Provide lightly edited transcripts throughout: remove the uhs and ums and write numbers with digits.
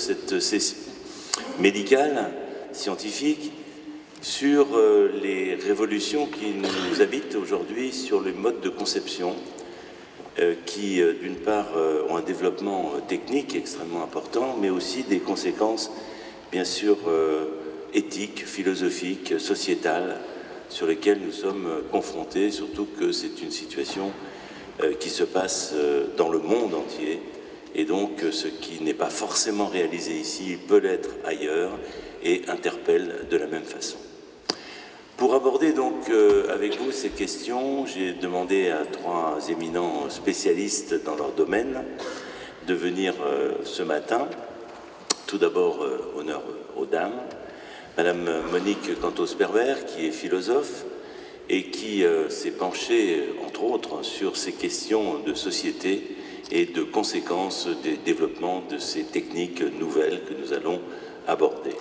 cette session médicale, scientifique, sur les révolutions qui nous habitent aujourd'hui sur les modes de conception qui, d'une part, ont un développement technique extrêmement important, mais aussi des conséquences, bien sûr, éthiques, philosophiques, sociétales, sur lesquelles nous sommes confrontés, surtout que c'est une situation qui se passe dans le monde entier, et donc ce qui n'est pas forcément réalisé ici peut l'être ailleurs et interpelle de la même façon. Pour aborder donc avec vous ces questions, j'ai demandé à 3 éminents spécialistes dans leur domaine de venir ce matin. Tout d'abord, honneur aux dames. Madame Monique Cantos-Perber, qui est philosophe et qui s'est penchée, entre autres, sur ces questions de société et de conséquences des développements de ces techniques nouvelles que nous allons aborder.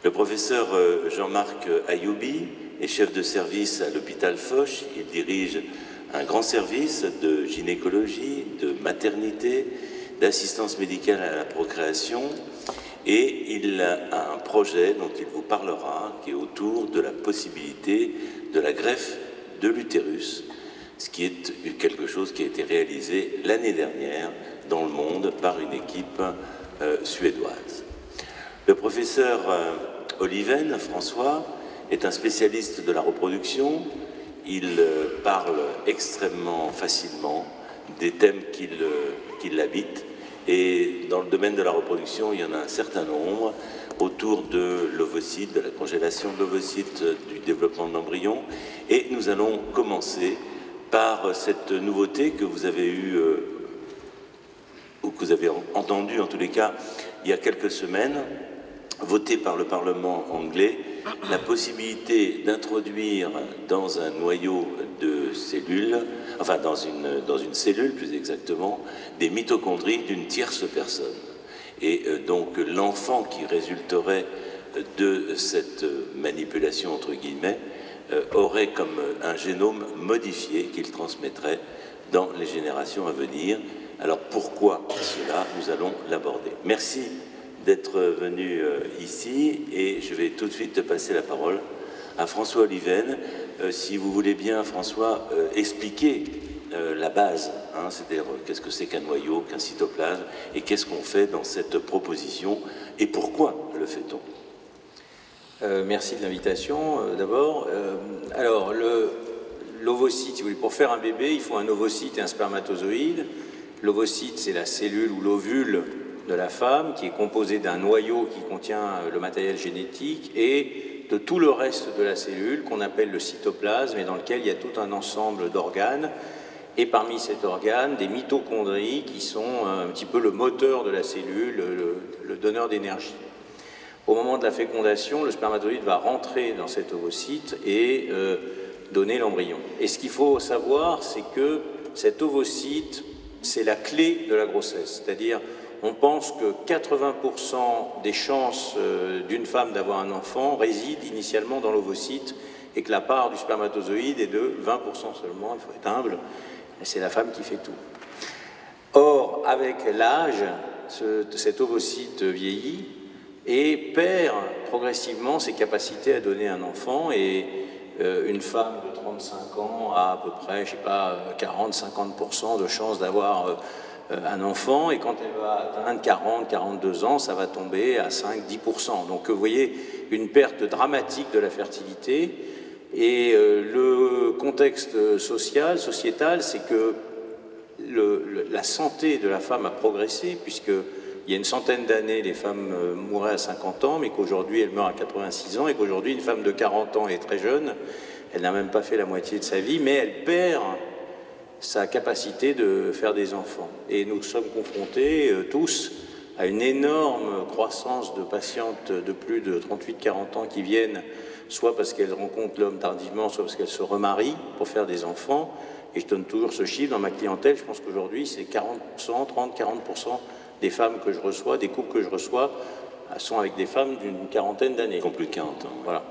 Le professeur Jean-Marc Ayoubi est chef de service à l'hôpital Foch. Il dirige un grand service de gynécologie, de maternité, d'assistance médicale à la procréation, et il a un projet dont il vous parlera qui est autour de la possibilité de la greffe de l'utérus, ce qui est quelque chose qui a été réalisé l'année dernière dans le monde par une équipe suédoise. Le professeur Oliven, François, est un spécialiste de la reproduction. Il parle extrêmement facilement des thèmes qui l'habitent. Et dans le domaine de la reproduction, il y en a un certain nombre autour de l'ovocyte, de la congélation de l'ovocyte, du développement de l'embryon. Et nous allons commencer par cette nouveauté que vous avez eue, ou que vous avez entendue en tous les cas, il y a quelques semaines, votée par le Parlement anglais, la possibilité d'introduire dans un noyau de cellules, enfin dans une cellule plus exactement, des mitochondries d'une tierce personne. Et donc l'enfant qui résulterait de cette manipulation, entre guillemets, aurait comme un génome modifié qu'il transmettrait dans les générations à venir. Alors pourquoi cela? Nous allons l'aborder. Merci d'être venu ici, et je vais tout de suite passer la parole à François Oliven. Si vous voulez bien, François, expliquer la base, hein, c'est-à-dire qu'est-ce que c'est qu'un noyau, qu'un cytoplasme, et qu'est-ce qu'on fait dans cette proposition, et pourquoi le fait-on? Merci de l'invitation, d'abord. Alors, l'ovocyte, si vous voulez, pour faire un bébé, il faut un ovocyte et un spermatozoïde. L'ovocyte, c'est la cellule ou l'ovule de la femme, qui est composé d'un noyau qui contient le matériel génétique et de tout le reste de la cellule qu'on appelle le cytoplasme, et dans lequel il y a tout un ensemble d'organes, et parmi cet organe, des mitochondries qui sont un petit peu le moteur de la cellule, le donneur d'énergie. Au moment de la fécondation, le spermatozoïde va rentrer dans cet ovocyte et donner l'embryon. Et ce qu'il faut savoir, c'est que cet ovocyte, c'est la clé de la grossesse, c'est-à-dire on pense que 80% des chances d'une femme d'avoir un enfant résident initialement dans l'ovocyte, et que la part du spermatozoïde est de 20% seulement, il faut être humble, et c'est la femme qui fait tout. Or, avec l'âge, cet ovocyte vieillit et perd progressivement ses capacités à donner un enfant, et une femme de 35 ans a à peu près, je sais pas, 40-50% de chances d'avoir un enfant, et quand elle va atteindre 40-42 ans, ça va tomber à 5-10%. Donc vous voyez une perte dramatique de la fertilité, et le contexte sociétal, c'est que la santé de la femme a progressé, puisqu'il y a une centaine d'années, les femmes mouraient à 50 ans, mais qu'aujourd'hui elles meurent à 86 ans, et qu'aujourd'hui une femme de 40 ans est très jeune, elle n'a même pas fait la moitié de sa vie, mais elle perd sa capacité de faire des enfants. Et nous sommes confrontés tous à une énorme croissance de patientes de plus de 38-40 ans qui viennent, soit parce qu'elles rencontrent l'homme tardivement, soit parce qu'elles se remarient pour faire des enfants. Et je donne toujours ce chiffre dans ma clientèle, je pense qu'aujourd'hui c'est 40%, 30-40% des femmes que je reçois, des couples que je reçois, sont avec des femmes d'une quarantaine d'années. Qui ont plus de 40 ans. Voilà.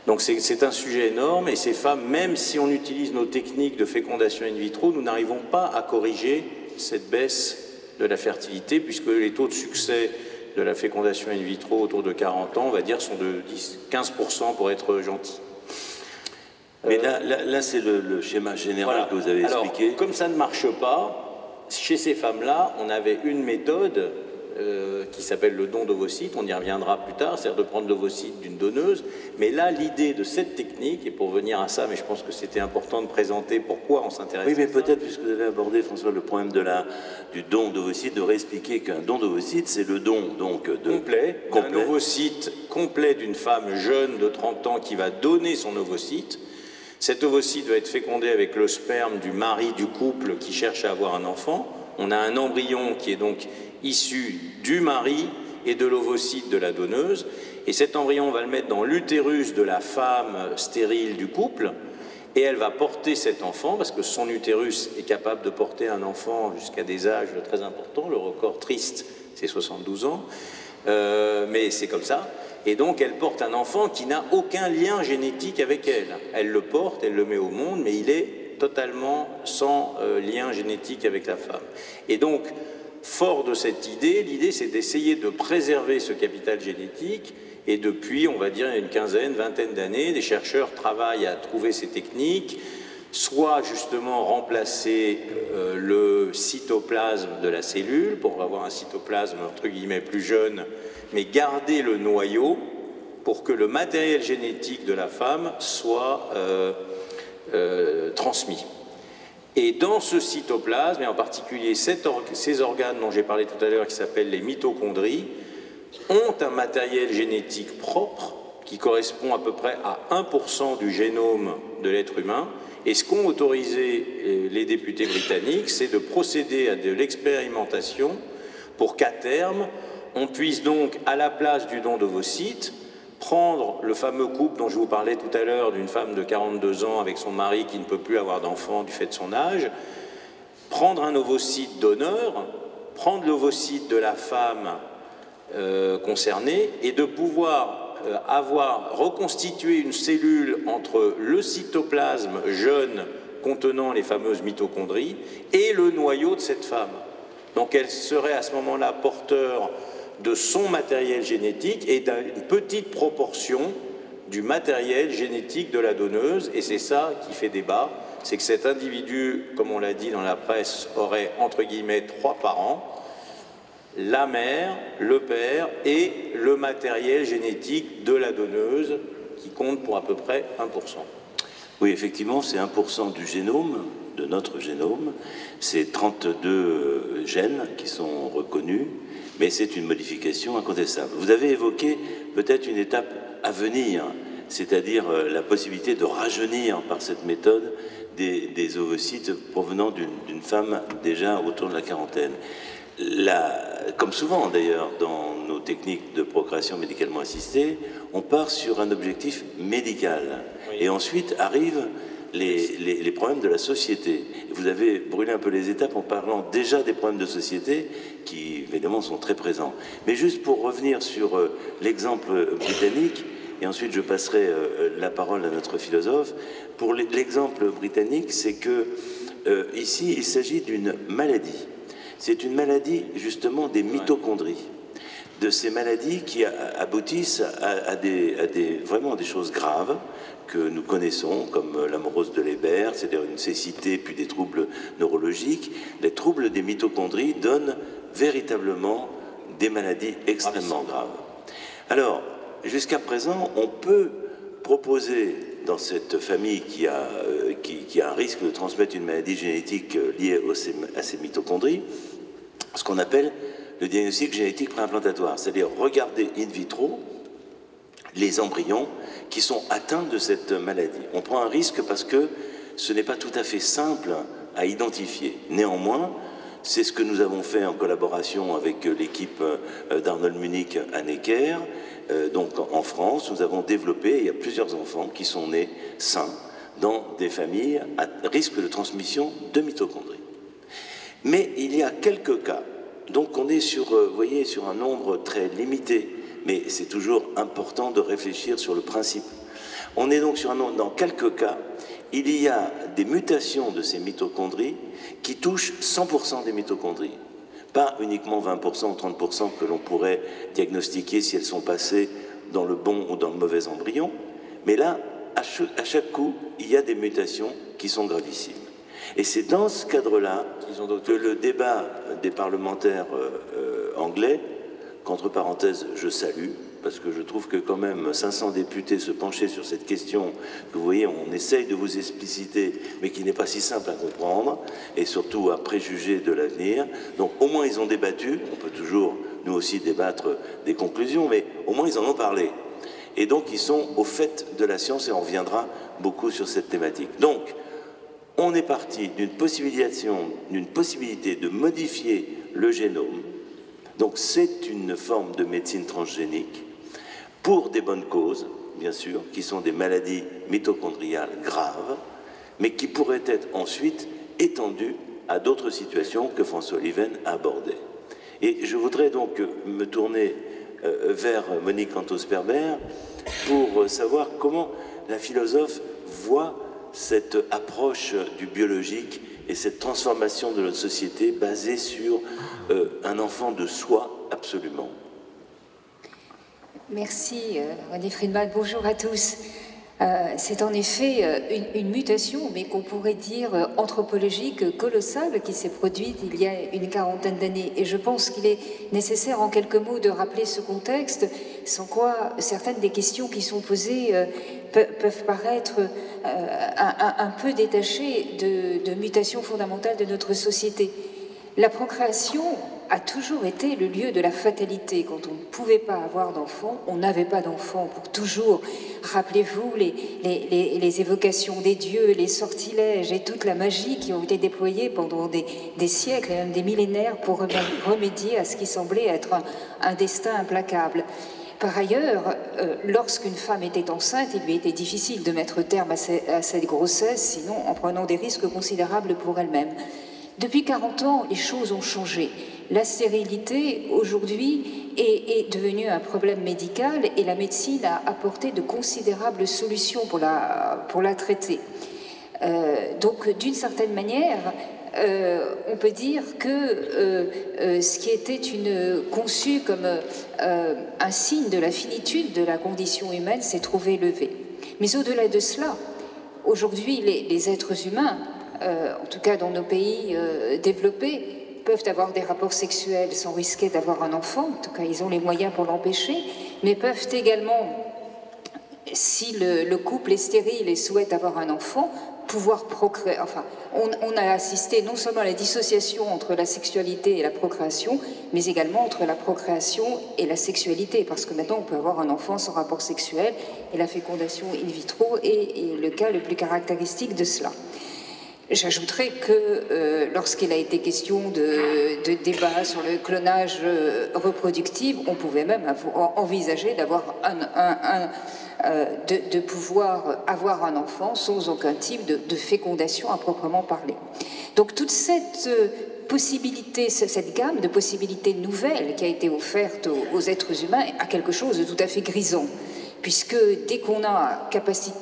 Donc c'est un sujet énorme, et ces femmes, même si on utilise nos techniques de fécondation in vitro, nous n'arrivons pas à corriger cette baisse de la fertilité, puisque les taux de succès de la fécondation in vitro autour de 40 ans, on va dire, sont de 15% pour être gentil. Mais là c'est le schéma général que vous avez expliqué. Alors, comme ça ne marche pas, chez ces femmes-là, on avait une méthode qui s'appelle le don d'ovocytes, on y reviendra plus tard, c'est-à-dire de prendre l'ovocyte d'une donneuse. Mais là, l'idée de cette technique, et pour venir à ça, mais je pense que c'était important de présenter pourquoi on s'intéresse à ça. Oui, mais peut-être, puisque vous avez abordé, François, le problème du don d'ovocytes, de réexpliquer qu'un don d'ovocytes, c'est le don donc complet. Un ovocyte complet d'une femme jeune de 30 ans qui va donner son ovocyte. Cet ovocyte va être fécondé avec le sperme du mari du couple qui cherche à avoir un enfant. On a un embryon qui est donc issu du mari et de l'ovocyte de la donneuse. Et cet embryon, on va le mettre dans l'utérus de la femme stérile du couple. Et elle va porter cet enfant, parce que son utérus est capable de porter un enfant jusqu'à des âges très importants. Le record triste, c'est 72 ans. Mais c'est comme ça. Et donc, elle porte un enfant qui n'a aucun lien génétique avec elle. Elle le porte, elle le met au monde, mais il est totalement sans lien génétique avec la femme. Et donc, fort de cette idée, l'idée c'est d'essayer de préserver ce capital génétique. Et depuis, on va dire, il y a une quinzaine, vingtaine d'années, des chercheurs travaillent à trouver ces techniques, soit justement remplacer le cytoplasme de la cellule pour avoir un cytoplasme entre guillemets plus jeune, mais garder le noyau pour que le matériel génétique de la femme soit transmis. Et dans ce cytoplasme, et en particulier ces organes dont j'ai parlé tout à l'heure, qui s'appellent les mitochondries, ont un matériel génétique propre qui correspond à peu près à 1% du génome de l'être humain. Et ce qu'ont autorisé les députés britanniques, c'est de procéder à de l'expérimentation pour qu'à terme, on puisse donc, à la place du don d'ovocytes, prendre le fameux couple dont je vous parlais tout à l'heure, d'une femme de 42 ans avec son mari qui ne peut plus avoir d'enfant du fait de son âge, prendre un ovocyte donneur, prendre l'ovocyte de la femme concernée et de pouvoir avoir reconstitué une cellule entre le cytoplasme jeune contenant les fameuses mitochondries et le noyau de cette femme. Donc elle serait à ce moment-là porteur de son matériel génétique et d'une petite proportion du matériel génétique de la donneuse, et c'est ça qui fait débat, c'est que cet individu, comme on l'a dit dans la presse, aurait entre guillemets 3 parents, la mère, le père et le matériel génétique de la donneuse qui compte pour à peu près 1%. Oui, effectivement, c'est 1% du génome, de notre génome, c'est 32 gènes qui sont reconnus, mais c'est une modification incontestable. Vous avez évoqué peut-être une étape à venir, c'est-à-dire la possibilité de rajeunir par cette méthode des ovocytes provenant d'une femme déjà autour de la quarantaine. Comme souvent d'ailleurs dans nos techniques de procréation médicalement assistée, on part sur un objectif médical. Oui. Et ensuite arrivent les problèmes de la société. Vous avez brûlé un peu les étapes en parlant déjà des problèmes de société qui évidemment sont très présents. Mais juste pour revenir sur l'exemple britannique, et ensuite je passerai la parole à notre philosophe, pour l'exemple britannique, c'est que ici il s'agit d'une maladie. C'est une maladie justement des mitochondries, de ces maladies qui aboutissent à vraiment des choses graves que nous connaissons, comme l'amorose de Leber, c'est-à-dire une cécité puis des troubles neurologiques. Les troubles des mitochondries donnent véritablement des maladies extrêmement graves. Alors, jusqu'à présent, on peut proposer dans cette famille qui a un risque de transmettre une maladie génétique liée à ces mitochondries, ce qu'on appelle le diagnostic génétique préimplantatoire, c'est-à-dire regarder in vitro les embryons qui sont atteints de cette maladie. On prend un risque parce que ce n'est pas tout à fait simple à identifier. Néanmoins, c'est ce que nous avons fait en collaboration avec l'équipe d'Arnold Munich à Necker. Donc en France, nous avons développé, il y a plusieurs enfants qui sont nés sains dans des familles à risque de transmission de mitochondries. Mais il y a quelques cas, donc on est sur, vous voyez, sur un nombre très limité, mais c'est toujours important de réfléchir sur le principe. On est donc sur un nombre, dans quelques cas, il y a des mutations de ces mitochondries qui touchent 100% des mitochondries. Pas uniquement 20% ou 30% que l'on pourrait diagnostiquer si elles sont passées dans le bon ou dans le mauvais embryon, mais là, à chaque coup, il y a des mutations qui sont gravissimes. Et c'est dans ce cadre-là que le débat des parlementaires anglais, qu'entre parenthèses je salue, parce que je trouve que quand même 500 députés se pencher sur cette question que vous voyez, on essaye de vous expliciter, mais qui n'est pas si simple à comprendre, et surtout à préjuger de l'avenir. Donc au moins ils ont débattu, on peut toujours nous aussi débattre des conclusions, mais au moins ils en ont parlé. Et donc ils sont au fait de la science, et on reviendra beaucoup sur cette thématique. Donc on est parti d'une possibilité de modifier le génome. Donc c'est une forme de médecine transgénique pour des bonnes causes, bien sûr, qui sont des maladies mitochondriales graves, mais qui pourraient être ensuite étendues à d'autres situations que François Oliven a abordées. Et je voudrais donc me tourner vers Monique Cantos-Perber pour savoir comment la philosophe voit cette approche du biologique et cette transformation de notre société basée sur un enfant de soi absolument. Merci René Friedman, bonjour à tous. C'est en effet une mutation, mais qu'on pourrait dire anthropologique colossale qui s'est produite il y a une quarantaine d'années. Et je pense qu'il est nécessaire en quelques mots de rappeler ce contexte, sans quoi certaines des questions qui sont posées peuvent paraître un peu détachées de mutations fondamentales de notre société. La procréation a toujours été le lieu de la fatalité. Quand on ne pouvait pas avoir d'enfants, on n'avait pas d'enfants. Pour toujours, rappelez-vous les évocations des dieux, les sortilèges et toute la magie qui ont été déployés pendant des siècles et même des millénaires pour remédier à ce qui semblait être un destin implacable. Par ailleurs, lorsqu'une femme était enceinte, il lui était difficile de mettre terme à cette grossesse, sinon en prenant des risques considérables pour elle-même. Depuis 40 ans, les choses ont changé. La stérilité, aujourd'hui, est devenue un problème médical et la médecine a apporté de considérables solutions pour la traiter. Donc, d'une certaine manière, on peut dire que ce qui était conçu comme un signe de la finitude de la condition humaine s'est trouvé levé. Mais au-delà de cela, aujourd'hui, les êtres humains, en tout cas dans nos pays développés, peuvent avoir des rapports sexuels sans risquer d'avoir un enfant, en tout cas ils ont les moyens pour l'empêcher, mais peuvent également, si le couple est stérile et souhaite avoir un enfant, pouvoir procréer. Enfin, on a assisté non seulement à la dissociation entre la sexualité et la procréation, mais également entre la procréation et la sexualité, parce que maintenant on peut avoir un enfant sans rapport sexuel, et la fécondation in vitro est le cas le plus caractéristique de cela. J'ajouterais que lorsqu'il a été question de débat sur le clonage reproductif, on pouvait même envisager d'avoir de pouvoir avoir un enfant sans aucun type de fécondation à proprement parler. Donc toute cette possibilité, cette gamme de possibilités nouvelles qui a été offerte aux êtres humains a quelque chose de tout à fait grisant, puisque dès qu'on a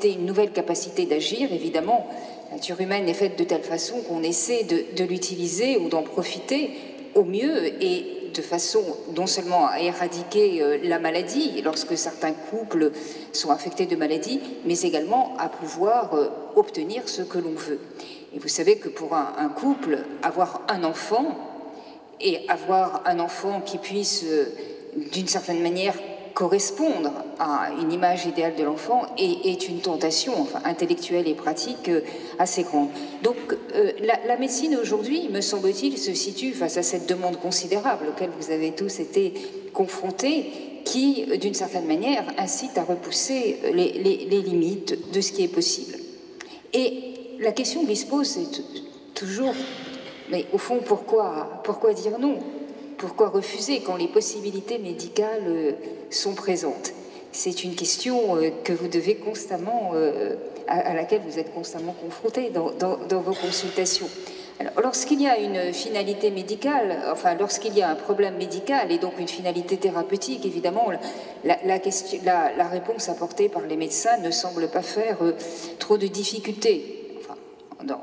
une nouvelle capacité d'agir, évidemment, la nature humaine est faite de telle façon qu'on essaie de l'utiliser ou d'en profiter au mieux et de façon non seulement à éradiquer la maladie lorsque certains couples sont affectés de maladie, mais également à pouvoir obtenir ce que l'on veut. Et vous savez que pour un couple, avoir un enfant et avoir un enfant qui puisse d'une certaine manière correspondre à une image idéale de l'enfant est une tentation, enfin, intellectuelle et pratique assez grande. Donc la médecine aujourd'hui, me semble-t-il, se situe face à cette demande considérable auquel vous avez tous été confrontés, qui, d'une certaine manière, incite à repousser les limites de ce qui est possible. Et la question qui se pose, c'est toujours, mais au fond, pourquoi dire non ? Pourquoi refuser quand les possibilités médicales sont présentes? C'est une question que vous devez constamment, à laquelle vous êtes constamment confrontés dans vos consultations. Alors, lorsqu'il y a une finalité médicale, enfin lorsqu'il y a un problème médical et donc une finalité thérapeutique, évidemment, la réponse apportée par les médecins ne semble pas faire trop de difficultés. Enfin,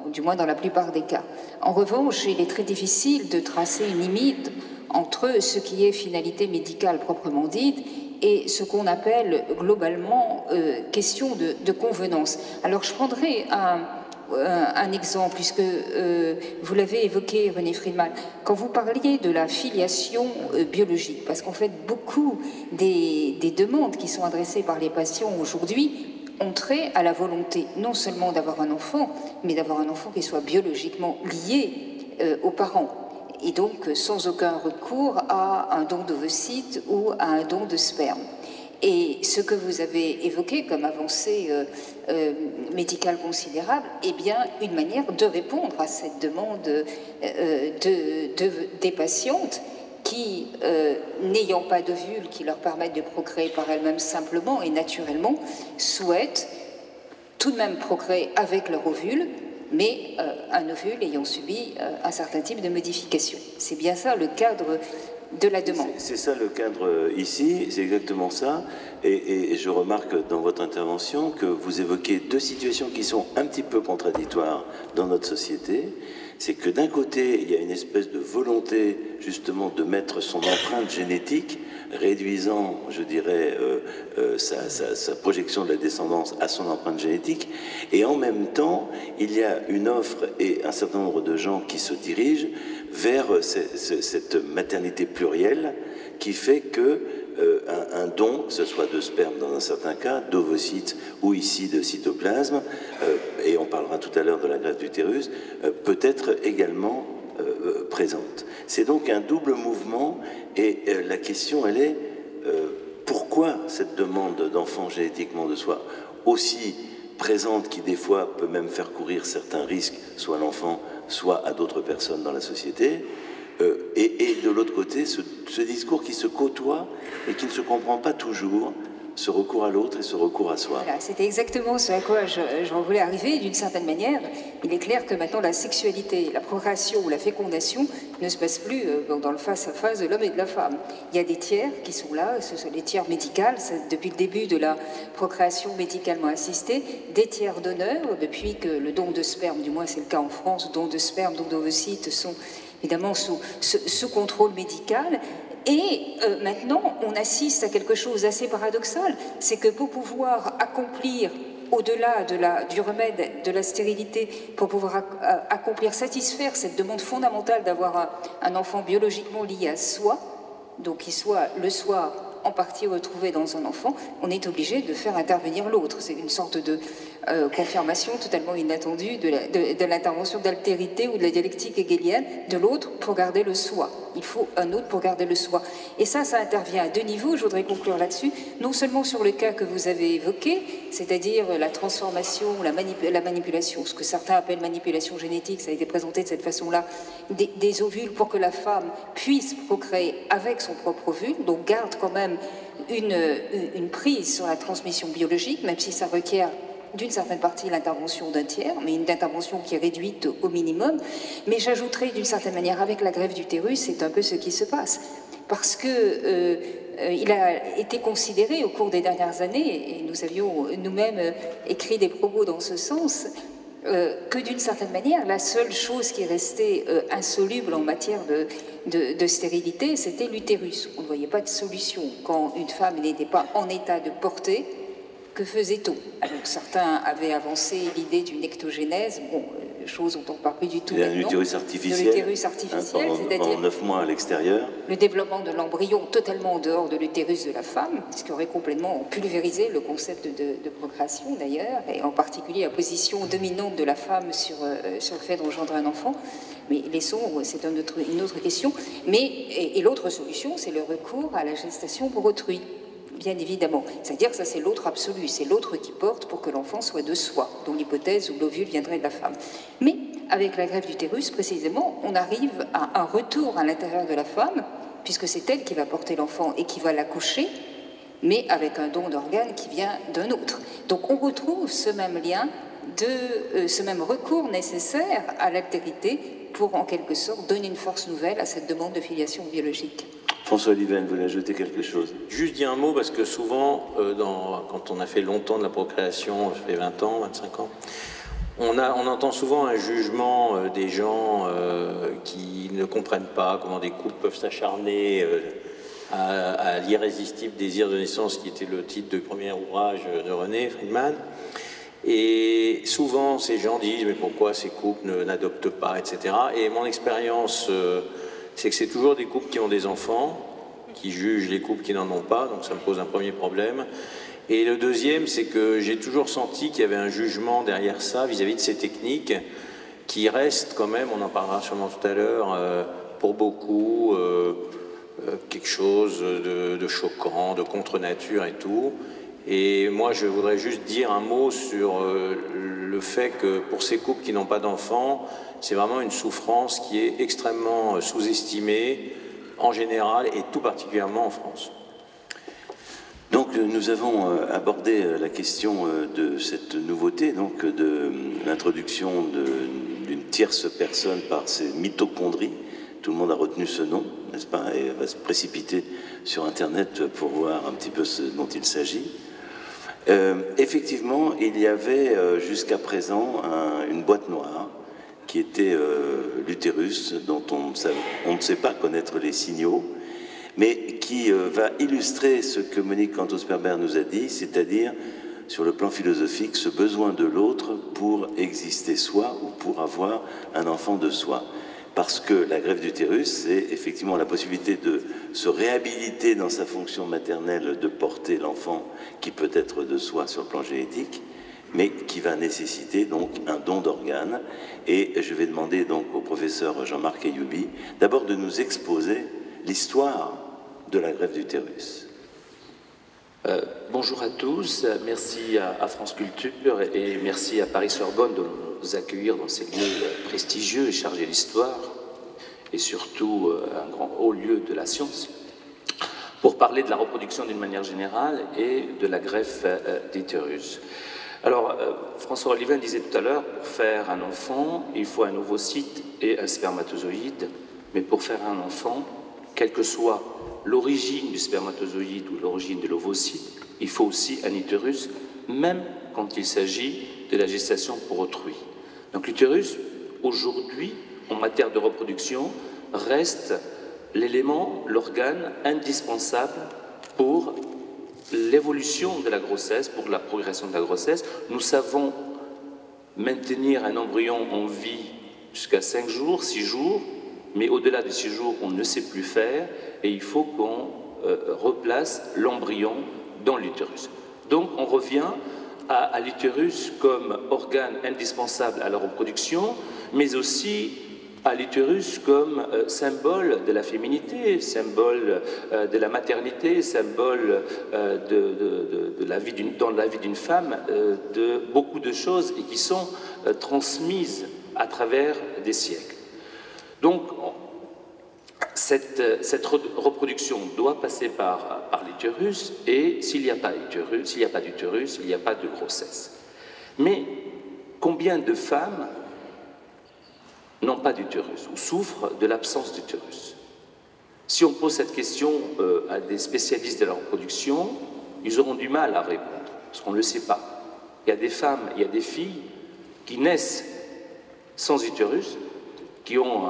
du moins dans la plupart des cas. En revanche, il est très difficile de tracer une limite entre ce qui est finalité médicale proprement dite et ce qu'on appelle globalement question de convenance. Alors je prendrai un exemple, puisque vous l'avez évoqué, René Friedman, quand vous parliez de la filiation biologique, parce qu'en fait, beaucoup des demandes qui sont adressées par les patients aujourd'hui ont trait à la volonté non seulement d'avoir un enfant, mais d'avoir un enfant qui soit biologiquement lié aux parents, et donc sans aucun recours à un don d'ovocytes ou à un don de sperme. Et ce que vous avez évoqué comme avancée médicale considérable est bien une manière de répondre à cette demande des patientes qui, n'ayant pas d'ovules qui leur permettent de procréer par elles-mêmes simplement et naturellement, souhaitent tout de même procréer avec leur ovule, mais un ovule ayant subi un certain type de modification. C'est bien ça le cadre de la demande. C'est ça le cadre ici, c'est exactement ça. Et je remarque dans votre intervention que vous évoquez deux situations qui sont un petit peu contradictoires dans notre société. C'est que d'un côté, il y a une espèce de volonté justement de mettre son empreinte génétique, réduisant, je dirais, sa projection de la descendance à son empreinte génétique. Et en même temps, il y a une offre et un certain nombre de gens qui se dirigent vers cette maternité plurielle qui fait que un don, que ce soit de sperme dans un certain cas, d'ovocytes ou ici de cytoplasme, et on parlera tout à l'heure de la greffe d'utérus, peut être également présente. C'est donc un double mouvement et la question elle est pourquoi cette demande d'enfant génétiquement de soi aussi présente qui des fois peut même faire courir certains risques, soit à l'enfant, soit à d'autres personnes dans la société, et de l'autre côté, ce discours qui se côtoie et qui ne se comprend pas toujours, ce recours à l'autre et ce recours à soi. Voilà, c'était exactement ce à quoi j'en voulais arriver. D'une certaine manière, il est clair que maintenant la sexualité, la procréation ou la fécondation ne se passe plus dans le face-à-face de l'homme et de la femme. Il y a des tiers qui sont là, ce sont les tiers médicales, depuis le début de la procréation médicalement assistée, des tiers donneurs, depuis que le don de sperme, du moins c'est le cas en France, don de sperme, don d'ovocytes sont évidemment sous contrôle médical. Et maintenant, on assiste à quelque chose d'assez paradoxal, c'est que pour pouvoir accomplir, au-delà du remède de la stérilité, pour pouvoir accomplir, satisfaire cette demande fondamentale d'avoir un enfant biologiquement lié à soi, donc qui soit le soi en partie retrouvé dans un enfant, on est obligé de faire intervenir l'autre. C'est une sorte de confirmation totalement inattendue de l'intervention d'altérité ou de la dialectique hegelienne de l'autre pour garder le soi. Il faut un autre pour garder le soi. Et ça intervient à deux niveaux, je voudrais conclure là-dessus, non seulement sur le cas que vous avez évoqué, c'est-à-dire la transformation, la manipulation, ce que certains appellent manipulation génétique, ça a été présenté de cette façon-là, des ovules pour que la femme puisse procréer avec son propre ovule, donc garde quand même une prise sur la transmission biologique, même si ça requiert d'une certaine partie l'intervention d'un tiers, mais une intervention qui est réduite au minimum. Mais j'ajouterai d'une certaine manière, avec la greffe d'utérus, c'est un peu ce qui se passe. Parce que il a été considéré au cours des dernières années, et nous avions nous-mêmes écrit des propos dans ce sens, que d'une certaine manière, la seule chose qui restait insoluble en matière de stérilité, c'était l'utérus. On ne voyait pas de solution. Quand une femme n'était pas en état de porter, que faisait-on? Alors certains avaient avancé l'idée d'une ectogénèse, bon, chose dont on ne parle plus du tout maintenant. Un utérus artificiel, de l'utérus artificiel, c'est-à-dire 9 mois à l'extérieur. Le développement de l'embryon totalement en dehors de l'utérus de la femme, ce qui aurait complètement pulvérisé le concept de procréation d'ailleurs, et en particulier la position dominante de la femme sur le fait d'engendrer un enfant. Mais laissons, c'est une autre question. Et l'autre solution, c'est le recours à la gestation pour autrui. Bien évidemment. C'est-à-dire que ça, c'est l'autre absolu, c'est l'autre qui porte pour que l'enfant soit de soi, dont l'hypothèse où l'ovule viendrait de la femme. Mais avec la greffe d'utérus, précisément, on arrive à un retour à l'intérieur de la femme, puisque c'est elle qui va porter l'enfant et qui va l'accoucher, mais avec un don d'organes qui vient d'un autre. Donc on retrouve ce même lien, ce même recours nécessaire à l'altérité pour, en quelque sorte, donner une force nouvelle à cette demande de filiation biologique. François Oliven, vous voulez ajouter quelque chose? Juste dire un mot, parce que souvent, quand on a fait longtemps de la procréation, ça fait 20 ans, 25 ans, On entend souvent un jugement des gens qui ne comprennent pas comment des couples peuvent s'acharner à l'irrésistible désir de naissance, qui était le titre du premier ouvrage de René Friedman. Et souvent, ces gens disent « mais pourquoi ces couples n'adoptent pas ?» etc. Et mon expérience, c'est que c'est toujours des couples qui ont des enfants, qui jugent les couples qui n'en ont pas, donc ça me pose un premier problème. Et le deuxième, c'est que j'ai toujours senti qu'il y avait un jugement derrière ça vis-à-vis de ces techniques qui restent quand même, on en parlera sûrement tout à l'heure, pour beaucoup quelque chose de choquant, de contre-nature et tout. Et moi, je voudrais juste dire un mot sur le fait que pour ces couples qui n'ont pas d'enfants, c'est vraiment une souffrance qui est extrêmement sous-estimée en général et tout particulièrement en France. Donc nous avons abordé la question de cette nouveauté, donc de l'introduction d'une tierce personne par ces mitochondries. Tout le monde a retenu ce nom, n'est-ce pas, et va se précipiter sur Internet pour voir un petit peu ce dont il s'agit. Effectivement, il y avait jusqu'à présent une boîte noire qui était l'utérus, dont on ne sait pas connaître les signaux, mais qui va illustrer ce que Monique Cantos-Perber nous a dit, c'est-à-dire, sur le plan philosophique, ce besoin de l'autre pour exister soi ou pour avoir un enfant de soi. Parce que la greffe d'utérus, c'est effectivement la possibilité de se réhabiliter dans sa fonction maternelle, de porter l'enfant qui peut être de soi sur le plan génétique, mais qui va nécessiter donc un don d'organes. Et je vais demander donc au professeur Jean-Marc Ayoubi d'abord de nous exposer l'histoire de la greffe d'utérus. Bonjour à tous, merci à France Culture et merci à Paris-Sorbonne de nous accueillir dans ces lieux prestigieux et chargés d'histoire et surtout un grand haut lieu de la science pour parler de la reproduction d'une manière générale et de la greffe d'utérus. Alors, François Olivain disait tout à l'heure, pour faire un enfant, il faut un ovocyte et un spermatozoïde, mais pour faire un enfant, quelle que soit l'origine du spermatozoïde ou l'origine de l'ovocyte, il faut aussi un utérus, même quand il s'agit de la gestation pour autrui. Donc l'utérus, aujourd'hui, en matière de reproduction, reste l'élément, l'organe indispensable pour l'évolution de la grossesse, pour la progression de la grossesse. Nous savons maintenir un embryon en vie jusqu'à 5 jours, 6 jours, mais au-delà de 6 jours, on ne sait plus faire et il faut qu'on replace l'embryon dans l'utérus. Donc on revient à l'utérus comme organe indispensable à la reproduction, mais aussi à l'utérus comme symbole de la féminité, symbole de la maternité, symbole de la vie dans la vie d'une femme, de beaucoup de choses et qui sont transmises à travers des siècles. Donc, cette reproduction doit passer par l'utérus, et s'il n'y a pas d'utérus, il n'y a pas de grossesse. Mais combien de femmes n'ont pas d'utérus ou souffrent de l'absence d'utérus? Si on pose cette question à des spécialistes de la reproduction, ils auront du mal à répondre, parce qu'on ne le sait pas. Il y a des femmes, il y a des filles qui naissent sans utérus, qui ont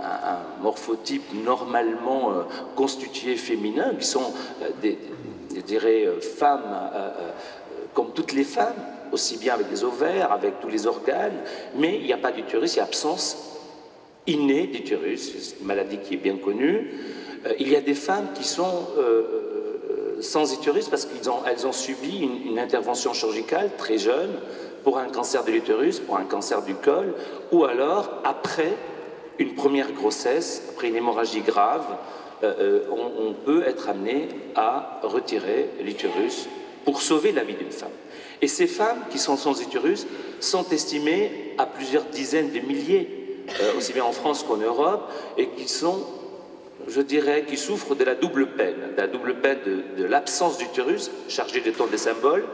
un morphotype normalement constitué féminin, qui sont je dirais, femmes comme toutes les femmes, aussi bien avec des ovaires, avec tous les organes, mais il n'y a pas d'utérus, il y a absence innée d'utérus, c'est une maladie qui est bien connue. Il y a des femmes qui sont sans utérus parce qu'elles ont subi une intervention chirurgicale très jeune pour un cancer de l'utérus, pour un cancer du col, ou alors après une première grossesse, après une hémorragie grave, on peut être amené à retirer l'utérus pour sauver la vie d'une femme. Et ces femmes qui sont sans utérus sont estimées à plusieurs dizaines de milliers, aussi bien en France qu'en Europe, et qui sont, je dirais, qui souffrent de la double peine de l'absence d'utérus, chargé de tant de symboles,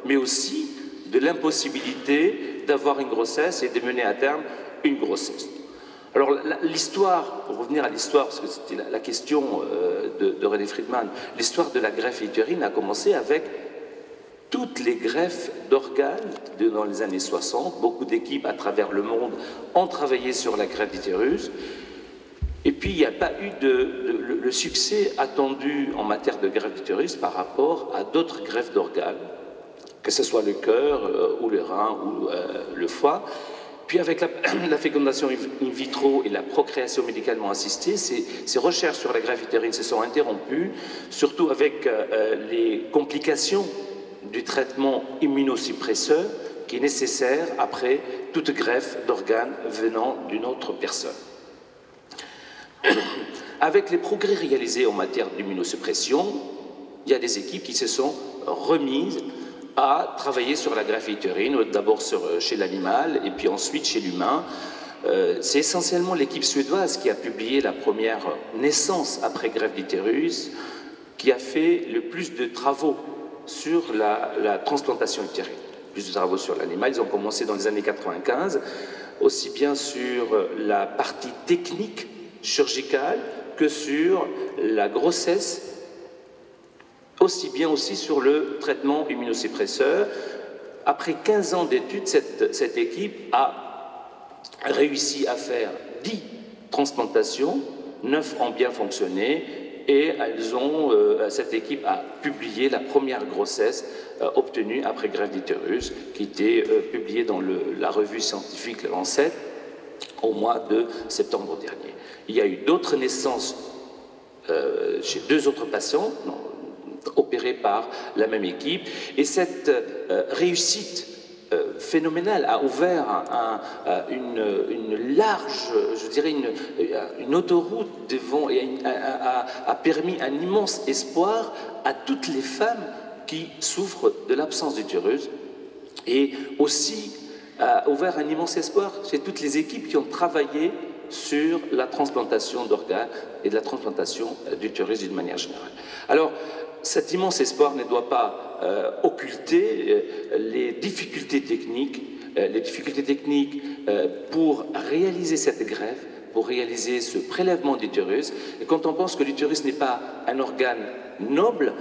mais aussi de l'impossibilité d'avoir une grossesse et de mener à terme une grossesse. Alors l'histoire, pour revenir à l'histoire, parce que c'était la question de René Friedman, l'histoire de la greffe utérine a commencé avec toutes les greffes d'organes dans les années 60. Beaucoup d'équipes à travers le monde ont travaillé sur la greffe d'utérus. Et puis, il n'y a pas eu le succès attendu en matière de greffe d'utérus par rapport à d'autres greffes d'organes, que ce soit le cœur ou le rein ou le foie. Puis avec la fécondation in vitro et la procréation médicalement assistée, ces recherches sur la greffe utérine se sont interrompues, surtout avec les complications du traitement immunosuppresseur qui est nécessaire après toute greffe d'organes venant d'une autre personne. Avec les progrès réalisés en matière d'immunosuppression, il y a des équipes qui se sont remises à travailler sur la greffe utérine, d'abord chez l'animal et puis ensuite chez l'humain. C'est essentiellement l'équipe suédoise qui a publié la première naissance après greffe d'utérus, qui a fait le plus de travaux sur la transplantation utérine. Plus de travaux sur l'animal, ils ont commencé dans les années 95, aussi bien sur la partie technique chirurgicale que sur la grossesse, aussi bien aussi sur le traitement immunosuppresseur. Après 15 ans d'études, cette équipe a réussi à faire 10 transplantations, 9 ont bien fonctionné, et cette équipe a publié la première grossesse obtenue après greffe d'utérus, qui était publiée dans la revue scientifique Le Lancet au mois de septembre dernier. Il y a eu d'autres naissances chez 2 autres patients opérés par la même équipe, et cette réussite phénoménale a ouvert une large, je dirais une autoroute devant, et a permis un immense espoir à toutes les femmes qui souffrent de l'absence d'utérus, et aussi a ouvert un immense espoir chez toutes les équipes qui ont travaillé sur la transplantation d'organes et de la transplantation d'utérus d'une manière générale. Alors, cet immense espoir ne doit pas occulter les difficultés techniques pour réaliser cette greffe, pour réaliser ce prélèvement d'utérus. Et quand on pense que l'utérus n'est pas un organe noble,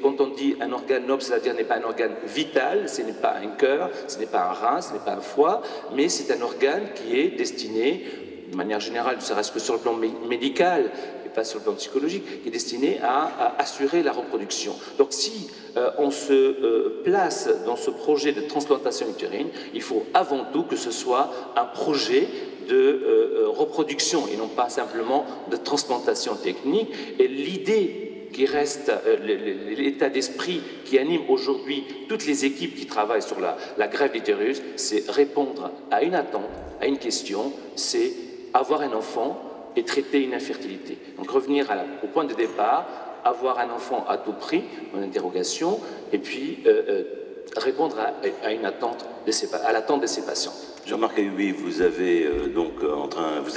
quand on dit un organe noble, c'est-à-dire n'est pas un organe vital, ce n'est pas un cœur, ce n'est pas un rein, ce n'est pas un foie, mais c'est un organe qui est destiné, de manière générale, ça reste que sur le plan médical, et pas sur le plan psychologique, qui est destiné à assurer la reproduction. Donc si on se place dans ce projet de transplantation utérine, il faut avant tout que ce soit un projet de reproduction et non pas simplement de transplantation technique. Et l'idée qui reste, l'état d'esprit qui anime aujourd'hui toutes les équipes qui travaillent sur la greffe d'utérus, c'est répondre à une attente, à une question, c'est avoir un enfant et traiter une infertilité. Donc revenir au point de départ, avoir un enfant à tout prix, en interrogation, et puis répondre à une attente à l'attente de ces patients. Jean-Marc Ayoubi, vous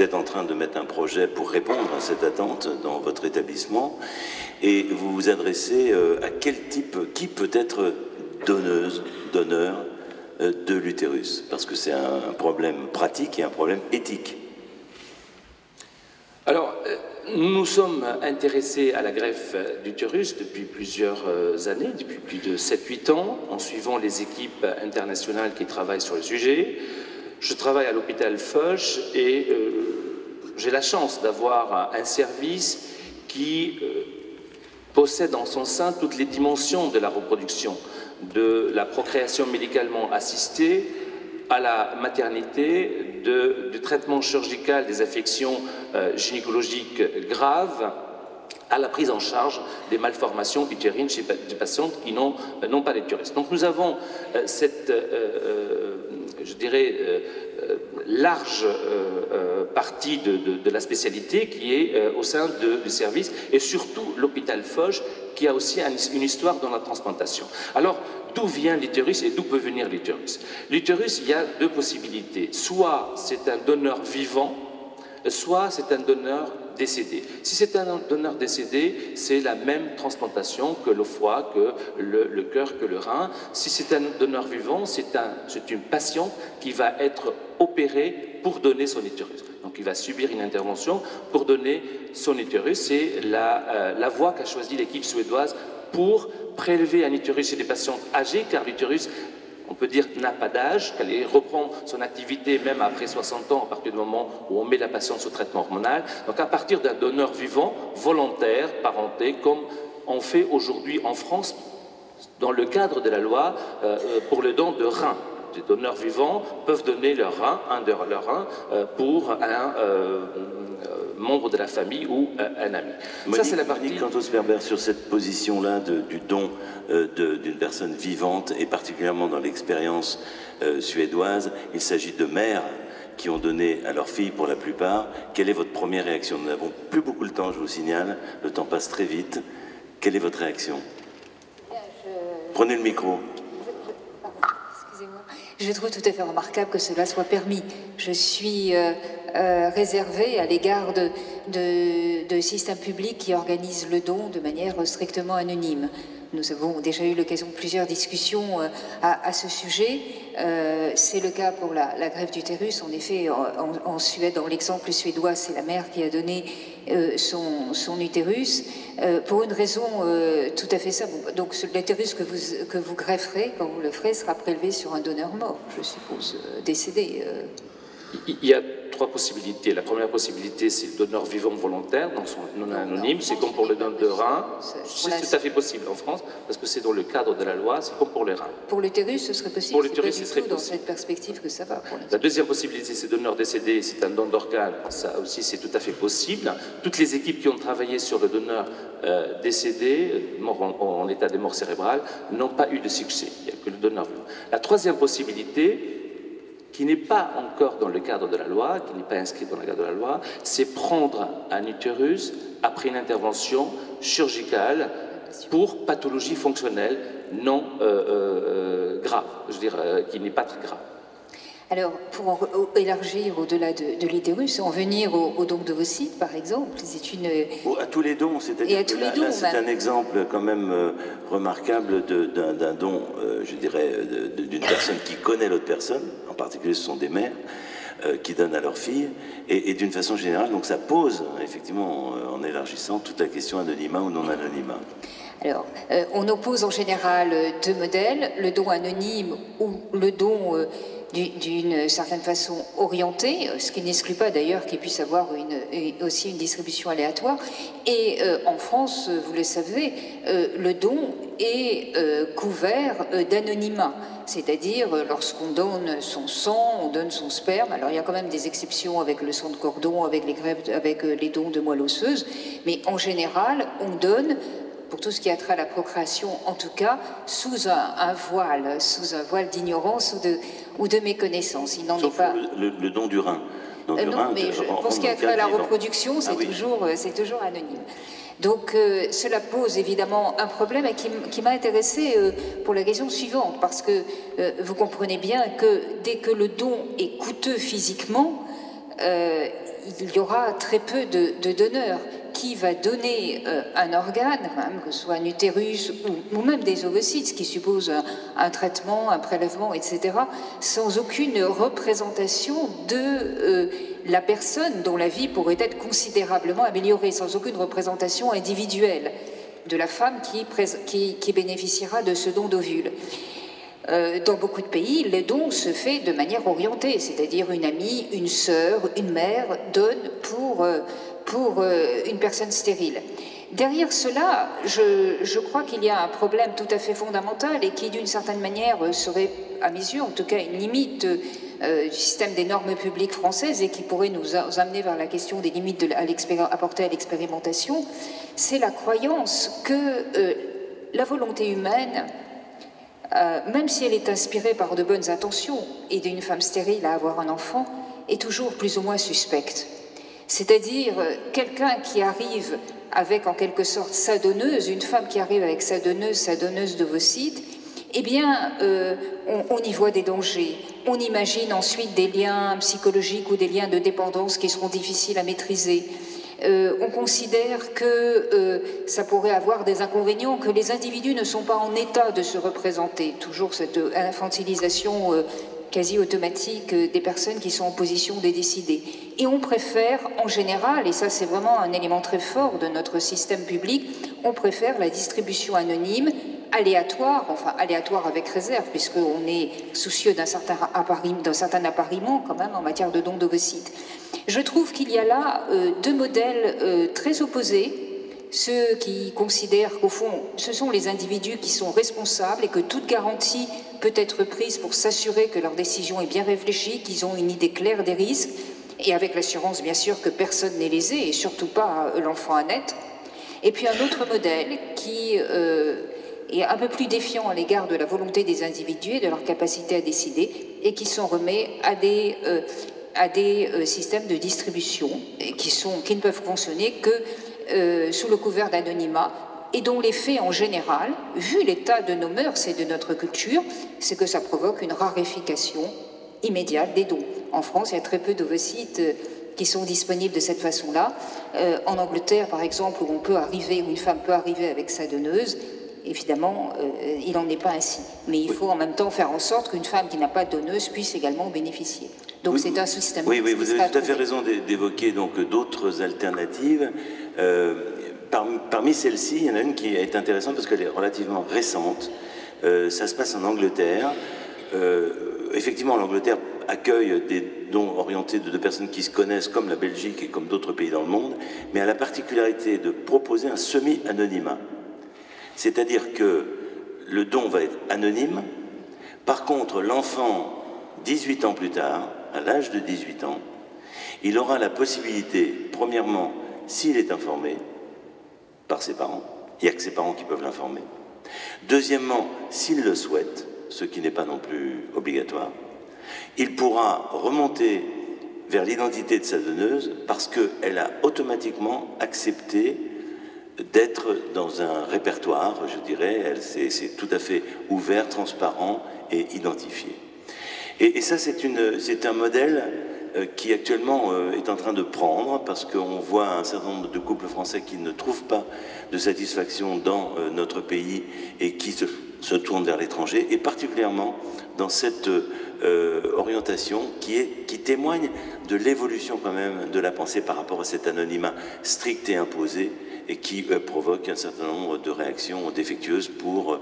êtes en train de mettre un projet pour répondre à cette attente dans votre établissement, et vous vous adressez à qui peut être donneur de l'utérus, parce que c'est un problème pratique et un problème éthique. Alors, nous nous sommes intéressés à la greffe d'utérus depuis plusieurs années, depuis plus de 7-8 ans, en suivant les équipes internationales qui travaillent sur le sujet. Je travaille à l'hôpital Foch et j'ai la chance d'avoir un service qui possède en son sein toutes les dimensions de la reproduction, de la procréation médicalement assistée à la maternité, du traitement chirurgical des affections gynécologiques graves, à la prise en charge des malformations utérines chez des patientes qui n'ont pas d'utérus. Donc nous avons cette, je dirais, large partie de la spécialité qui est au sein du service, et surtout l'hôpital Foch qui a aussi une histoire dans la transplantation. Alors, d'où vient l'utérus et d'où peut venir l'utérus? L'utérus, il y a 2 possibilités. Soit c'est un donneur vivant, soit c'est un donneur décédé. Si c'est un donneur décédé, c'est la même transplantation que le foie, que le cœur, que le rein. Si c'est un donneur vivant, c'est une patiente qui va être opérée pour donner son utérus. Donc il va subir une intervention pour donner son utérus. C'est la voie qu'a choisie l'équipe suédoise pour prélever un utérus chez des patients âgés, car l'utérus, on peut dire, n'a pas d'âge, qu'elle reprend son activité même après 60 ans, à partir du moment où on met la patiente sous traitement hormonal. Donc à partir d'un donneur vivant, volontaire, parenté, comme on fait aujourd'hui en France, dans le cadre de la loi pour le don de reins. Les donneurs vivants peuvent donner leur rein, un de leurs reins, pour un membre de la famille ou un ami. Ça, c'est la partie. Cantos-Berber, sur cette position-là du don d'une personne vivante, et particulièrement dans l'expérience suédoise, il s'agit de mères qui ont donné à leur fille pour la plupart. Quelle est votre première réaction? Nous n'avons plus beaucoup de temps, je vous signale, le temps passe très vite. Quelle est votre réaction? Prenez le micro. Je trouve tout à fait remarquable que cela soit permis. Je suis réservée à l'égard de systèmes publics qui organisent le don de manière strictement anonyme. Nous avons déjà eu l'occasion de plusieurs discussions à ce sujet. C'est le cas pour la greffe d'utérus. En effet, en Suède, dans l'exemple suédois, c'est la mère qui a donné son utérus pour une raison tout à fait simple. Donc l'utérus que vous grefferez, quand vous le ferez, sera prélevé sur un donneur mort, je suppose, décédé. Il y a trois possibilités. La première possibilité, c'est le donneur vivant volontaire, donc son non anonyme. C'est comme pour le don de rein. C'est tout à fait possible en France, parce que c'est dans le cadre de la loi, c'est comme pour les reins. Pour l'utérus, ce serait possible. Pour l'utérus, ce serait possible. Dans cette perspective que ça va. La deuxième possibilité, c'est donneur décédé, c'est un don d'organe. Ça aussi, c'est tout à fait possible. Toutes les équipes qui ont travaillé sur le donneur décédé, mort en état de mort cérébrale, n'ont pas eu de succès. Il n'y a que le donneur vivant. La troisième possibilité, qui n'est pas encore dans le cadre de la loi, qui n'est pas inscrit dans le cadre de la loi, c'est prendre un utérus après une intervention chirurgicale pour pathologie fonctionnelle non grave, je veux dire, qui n'est pas très grave. Alors, pour élargir au-delà de l'utérus, en venir au don d'ovocytes, par exemple, c'est une... À tous les dons, c'est-à-dire que là c'est un exemple quand même remarquable d'un don, je dirais, d'une personne qui connaît l'autre personne, en particulier ce sont des mères, qui donnent à leur fille, et d'une façon générale, donc ça pose, effectivement, en élargissant, toute la question anonymat ou non-anonymat. Alors, on oppose en général deux modèles, le don anonyme ou le don... d'une certaine façon orientée, ce qui n'exclut pas d'ailleurs qu'il puisse avoir aussi une distribution aléatoire. Et en France, vous le savez, le don est couvert d'anonymat. C'est-à-dire, lorsqu'on donne son sang, on donne son sperme. Alors, il y a quand même des exceptions avec le sang de cordon, avec les dons de moelle osseuse. Mais en général, on donne, pour tout ce qui a trait à la procréation, en tout cas, sous un voile d'ignorance ou de méconnaissance. Il n'en est pas... le don du rein. Non, mais pour ce qui a trait à la reproduction, c'est toujours anonyme. Donc cela pose évidemment un problème et qui m'a intéressée pour la question suivante, parce que vous comprenez bien que dès que le don est coûteux physiquement, il y aura très peu de donneurs. Qui va donner un organe, quand même, que ce soit un utérus ou même des ovocytes, ce qui suppose un traitement, un prélèvement, etc., sans aucune représentation de la personne dont la vie pourrait être considérablement améliorée, sans aucune représentation individuelle de la femme qui bénéficiera de ce don d'ovule. Dans beaucoup de pays, le don se fait de manière orientée, c'est-à-dire une amie, une sœur, une mère donne pour une personne stérile. Derrière cela, je crois qu'il y a un problème tout à fait fondamental et qui, d'une certaine manière, serait, à mes yeux, en tout cas, une limite du système des normes publiques françaises et qui pourrait nous amener vers la question des limites apportées à l'expérimentation. C'est la croyance que la volonté humaine, même si elle est inspirée par de bonnes intentions, et d'une femme stérile à avoir un enfant, est toujours plus ou moins suspecte. C'est-à-dire quelqu'un qui arrive avec en quelque sorte sa donneuse, une femme qui arrive avec sa donneuse d'ovocytes, eh bien, on y voit des dangers. On imagine ensuite des liens psychologiques ou des liens de dépendance qui seront difficiles à maîtriser. On considère que ça pourrait avoir des inconvénients, que les individus ne sont pas en état de se représenter. Toujours cette infantilisation quasi automatique des personnes qui sont en position de décider. Et on préfère, en général, et ça c'est vraiment un élément très fort de notre système public, on préfère la distribution anonyme aléatoire, enfin aléatoire avec réserve, puisqu'on est soucieux d'un certain appariement quand même en matière de dons d'ovocytes. Je trouve qu'il y a là deux modèles très opposés. Ceux qui considèrent qu'au fond, ce sont les individus qui sont responsables et que toute garantie peut être prise pour s'assurer que leur décision est bien réfléchie, qu'ils ont une idée claire des risques, et avec l'assurance, bien sûr, que personne n'est lésé, et surtout pas l'enfant à naître. Et puis un autre modèle qui est un peu plus défiant à l'égard de la volonté des individus et de leur capacité à décider, et qui s'en remet à des systèmes de distribution qui ne peuvent fonctionner que sous le couvert d'anonymat, et dont l'effet en général, vu l'état de nos mœurs et de notre culture, c'est que ça provoque une raréfaction immédiate des dons. En France, il y a très peu d'ovocytes qui sont disponibles de cette façon-là. En Angleterre, par exemple, où une femme peut arriver avec sa donneuse, évidemment, il n'en est pas ainsi. Mais il faut en même temps faire en sorte qu'une femme qui n'a pas de donneuse puisse également en bénéficier. Donc c'est un système. Oui, vous avez tout à fait raison d'évoquer donc d'autres alternatives. Parmi celles-ci, il y en a une qui est intéressante parce qu'elle est relativement récente. Ça se passe en Angleterre. Effectivement, l'Angleterre accueille des dons orientés de personnes qui se connaissent, comme la Belgique et comme d'autres pays dans le monde, mais a la particularité de proposer un semi-anonymat. C'est-à-dire que le don va être anonyme. Par contre, l'enfant, 18 ans plus tard, à l'âge de 18 ans, il aura la possibilité, premièrement, s'il est informé par ses parents, il n'y a que ses parents qui peuvent l'informer. Deuxièmement, s'il le souhaite, ce qui n'est pas non plus obligatoire, il pourra remonter vers l'identité de sa donneuse parce qu'elle a automatiquement accepté d'être dans un répertoire, je dirais, c'est tout à fait ouvert, transparent et identifié. Et ça, c'est un modèle qui actuellement est en train de prendre, parce qu'on voit un certain nombre de couples français qui ne trouvent pas de satisfaction dans notre pays et qui se tournent vers l'étranger, et particulièrement dans cette orientation qui témoigne de l'évolution quand même de la pensée par rapport à cet anonymat strict et imposé, et qui provoque un certain nombre de réactions défectueuses pour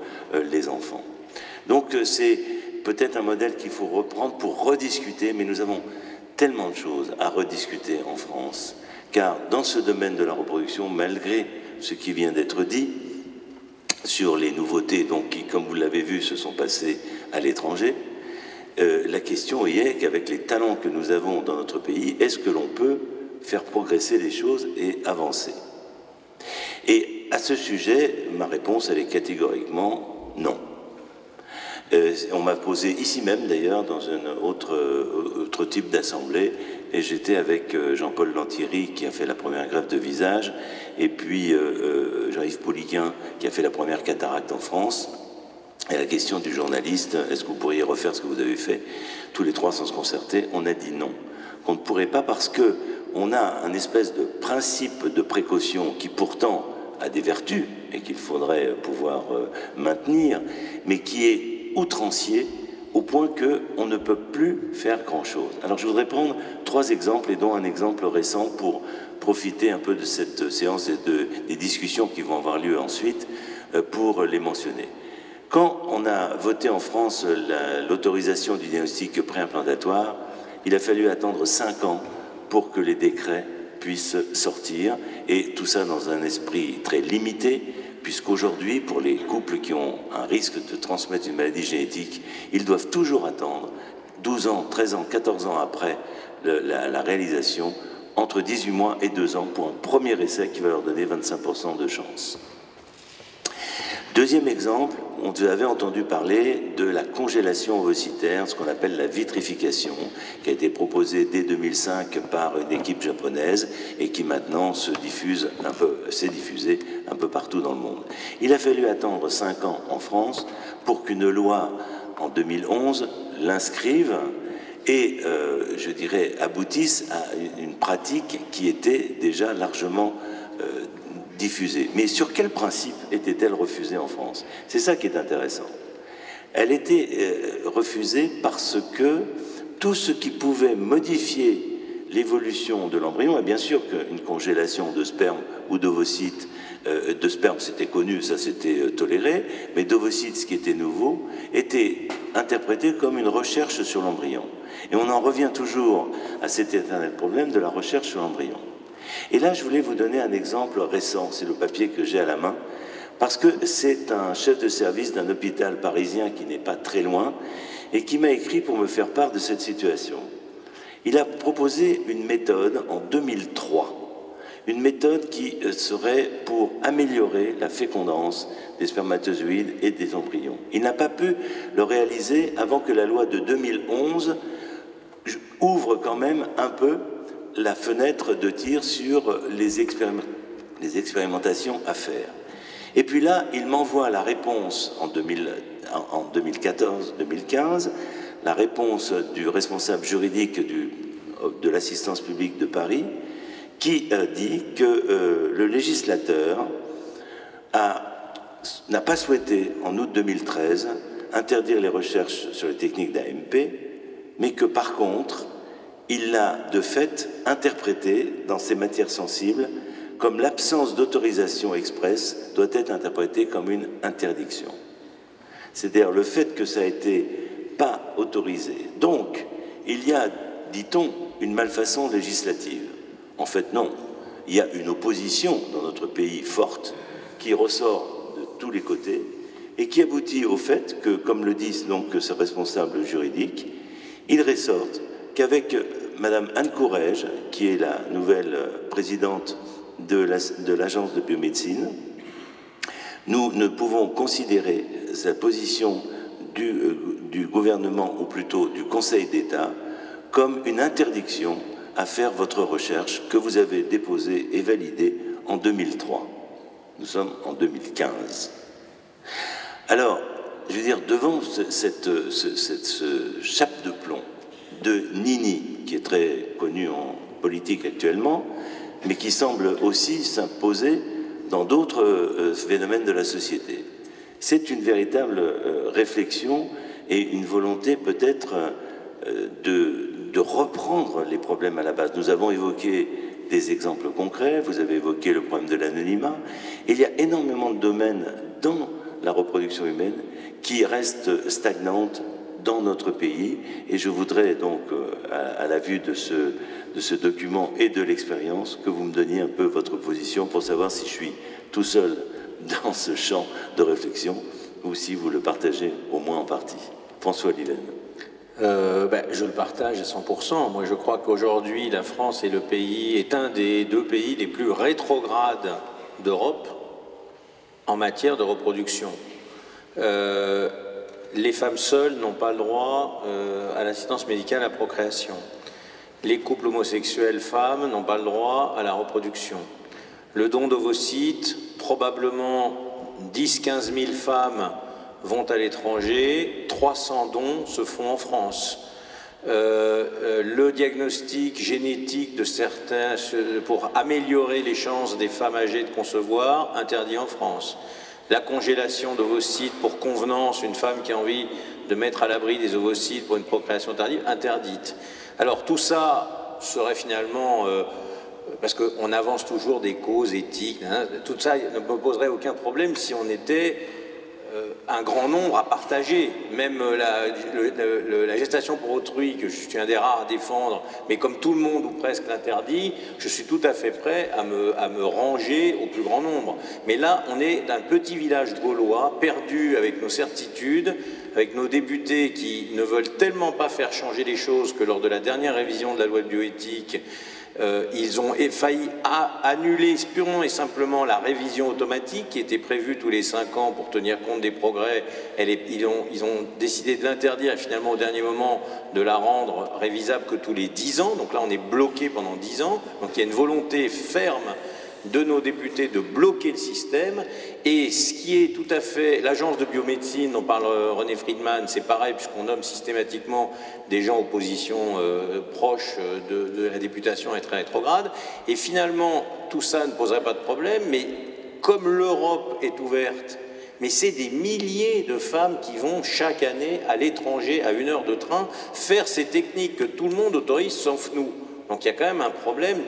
les enfants. Donc c'est peut-être un modèle qu'il faut reprendre pour rediscuter, mais nous avons tellement de choses à rediscuter en France, car dans ce domaine de la reproduction, malgré ce qui vient d'être dit sur les nouveautés donc, qui, comme vous l'avez vu, se sont passées à l'étranger, la question est qu'avec les talents que nous avons dans notre pays, est-ce que l'on peut faire progresser les choses et avancer? Et à ce sujet, ma réponse, elle est catégoriquement non. On m'a posé ici même d'ailleurs dans un autre type d'assemblée, et j'étais avec Jean-Paul Lantieri qui a fait la première greffe de visage, et puis Jean-Yves Poliquin qui a fait la première cataracte en France. Et la question du journaliste, est-ce que vous pourriez refaire ce que vous avez fait tous les trois sans se concerter? On a dit non, qu'on ne pourrait pas, parce que on a un espèce de principe de précaution qui pourtant a des vertus et qu'il faudrait pouvoir maintenir, mais qui est outrancier au point qu'on ne peut plus faire grand-chose. Alors je voudrais prendre 3 exemples, et dont un exemple récent pour profiter un peu de cette séance et des discussions qui vont avoir lieu ensuite pour les mentionner. Quand on a voté en France l'autorisation du diagnostic préimplantatoire, il a fallu attendre 5 ans pour que les décrets puissent sortir, et tout ça dans un esprit très limité, puisqu'aujourd'hui, pour les couples qui ont un risque de transmettre une maladie génétique, ils doivent toujours attendre 12 ans, 13 ans, 14 ans après la réalisation, entre 18 mois et 2 ans, pour un premier essai qui va leur donner 25% de chance. Deuxième exemple, on avait entendu parler de la congélation ovocytaire, ce qu'on appelle la vitrification, qui a été proposée dès 2005 par une équipe japonaise et qui maintenant s'est diffusée un peu partout dans le monde. Il a fallu attendre 5 ans en France pour qu'une loi, en 2011, l'inscrive et, je dirais, aboutisse à une pratique qui était déjà largement diffusée. Mais sur quel principe était-elle refusée en France? C'est ça qui est intéressant. Elle était refusée parce que tout ce qui pouvait modifier l'évolution de l'embryon, et bien sûr qu'une congélation de sperme ou d'ovocytes de sperme, c'était connu, ça c'était toléré, mais d'ovocytes, ce qui était nouveau, était interprété comme une recherche sur l'embryon. Et on en revient toujours à cet éternel problème de la recherche sur l'embryon. Et là, je voulais vous donner un exemple récent, c'est le papier que j'ai à la main, parce que c'est un chef de service d'un hôpital parisien qui n'est pas très loin, et qui m'a écrit pour me faire part de cette situation. Il a proposé une méthode en 2003, une méthode qui serait pour améliorer la fécondance des spermatozoïdes et des embryons. Il n'a pas pu le réaliser avant que la loi de 2011 ouvre quand même un peu la fenêtre de tir sur les expérimentations à faire. Et puis là, il m'envoie la réponse en 2014-2015, la réponse du responsable juridique de l'assistance publique de Paris, qui dit que le législateur n'a pas souhaité, en août 2013, interdire les recherches sur les techniques d'AMP, mais que par contre, il l'a de fait interprété dans ces matières sensibles comme l'absence d'autorisation expresse doit être interprétée comme une interdiction. C'est-à-dire le fait que ça a été pas autorisé. Donc, il y a, dit-on, une malfaçon législative. En fait, non. Il y a une opposition dans notre pays forte qui ressort de tous les côtés et qui aboutit au fait que, comme le disent donc ce responsable juridique, il ressorte qu'avec Madame Anne Courrèges, qui est la nouvelle présidente de l'agence de biomédecine, nous ne pouvons considérer la position du gouvernement, ou plutôt du Conseil d'État, comme une interdiction à faire votre recherche que vous avez déposée et validée en 2003. Nous sommes en 2015. Alors, je veux dire, devant ce chape de plomb de Nini, qui est très connu en politique actuellement, mais qui semble aussi s'imposer dans d'autres phénomènes de la société. C'est une véritable réflexion et une volonté peut-être de reprendre les problèmes à la base. Nous avons évoqué des exemples concrets, vous avez évoqué le problème de l'anonymat. Il y a énormément de domaines dans la reproduction humaine qui restent stagnantes dans notre pays, et je voudrais donc, à la vue de ce document et de l'expérience, que vous me donniez un peu votre position pour savoir si je suis tout seul dans ce champ de réflexion ou si vous le partagez au moins en partie. François Liven. Je le partage à 100%. Moi, je crois qu'aujourd'hui, la France est un des deux pays les plus rétrogrades d'Europe en matière de reproduction. Les femmes seules n'ont pas le droit à l'assistance médicale à procréation. Les couples homosexuels femmes n'ont pas le droit à la reproduction. Le don d'ovocytes, probablement 10-15 000 femmes vont à l'étranger, 300 dons se font en France. Le diagnostic génétique de certains pour améliorer les chances des femmes âgées de concevoir, interdit en France. La congélation d'ovocytes pour convenance, une femme qui a envie de mettre à l'abri des ovocytes pour une procréation tardive, interdite. Alors tout ça serait finalement, parce qu'on avance toujours des causes éthiques, hein, tout ça ne me poserait aucun problème si on était un grand nombre à partager, même la gestation pour autrui, que je suis un des rares à défendre, mais comme tout le monde ou presque l'interdit, je suis tout à fait prêt à me ranger au plus grand nombre. Mais là, on est d'un petit village gaulois, perdu avec nos certitudes, avec nos députés qui ne veulent tellement pas faire changer les choses que lors de la dernière révision de la loi de bioéthique, ils ont failli annuler purement et simplement la révision automatique qui était prévue tous les 5 ans pour tenir compte des progrès. Ils ont décidé de l'interdire et finalement au dernier moment de la rendre révisable que tous les 10 ans. Donc là on est bloqué pendant 10 ans. Donc il y a une volonté ferme de nos députés de bloquer le système. Et ce qui est tout à fait... L'agence de biomédecine dont parle René Friedman, c'est pareil puisqu'on nomme systématiquement des gens aux positions proches de la députation et très rétrograde. Et finalement, tout ça ne poserait pas de problème, mais comme l'Europe est ouverte, mais c'est des milliers de femmes qui vont chaque année à l'étranger, à 1 heure de train, faire ces techniques que tout le monde autorise sauf nous. Donc il y a quand même un problème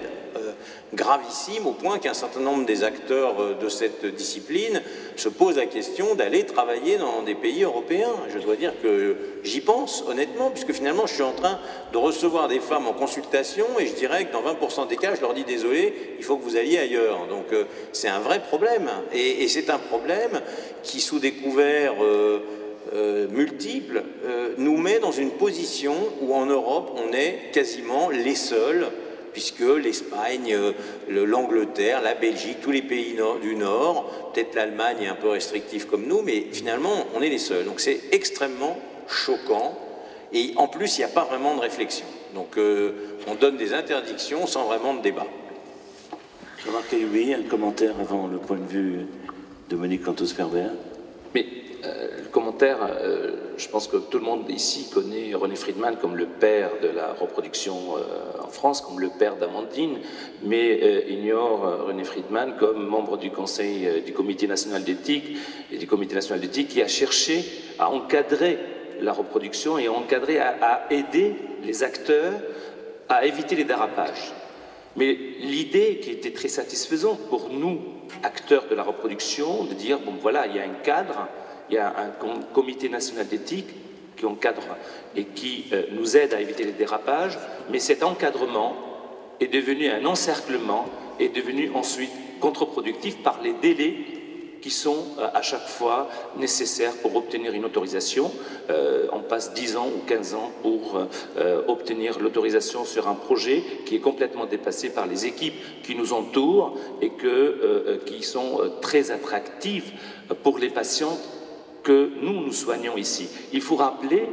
gravissime au point qu'un certain nombre des acteurs de cette discipline se posent la question d'aller travailler dans des pays européens. Je dois dire que j'y pense honnêtement, puisque finalement je suis en train de recevoir des femmes en consultation et je dirais que dans 20% des cas, je leur dis désolé, il faut que vous alliez ailleurs. Donc c'est un vrai problème et c'est un problème qui, sous des couverts multiples, nous met dans une position où en Europe on est quasiment les seuls, puisque l'Espagne, l'Angleterre, la Belgique, tous les pays du Nord, peut-être l'Allemagne est un peu restrictive comme nous, mais finalement, on est les seuls. Donc c'est extrêmement choquant, et en plus, il n'y a pas vraiment de réflexion. Donc on donne des interdictions sans vraiment de débat. Jean-Marc Ayoubi, un commentaire avant le point de vue de Monique Cantos-Perbert. Mais le commentaire, je pense que tout le monde ici connaît René Friedman comme le père de la reproduction en France, comme le père d'Amandine, mais ignore René Friedman comme membre du Conseil du Comité national d'éthique et du Comité national d'éthique qui a cherché à encadrer la reproduction et à aider les acteurs à éviter les dérapages. Mais l'idée qui était très satisfaisante pour nous, acteurs de la reproduction, de dire, bon voilà, il y a un cadre, il y a un comité national d'éthique qui encadre et qui nous aide à éviter les dérapages, mais cet encadrement est devenu un encerclement, est devenu ensuite contre-productif par les délais qui sont à chaque fois nécessaires pour obtenir une autorisation. On passe 10 ans ou 15 ans pour obtenir l'autorisation sur un projet qui est complètement dépassé par les équipes qui nous entourent et qui sont très attractives pour les patientes que nous soignons ici. Il faut rappeler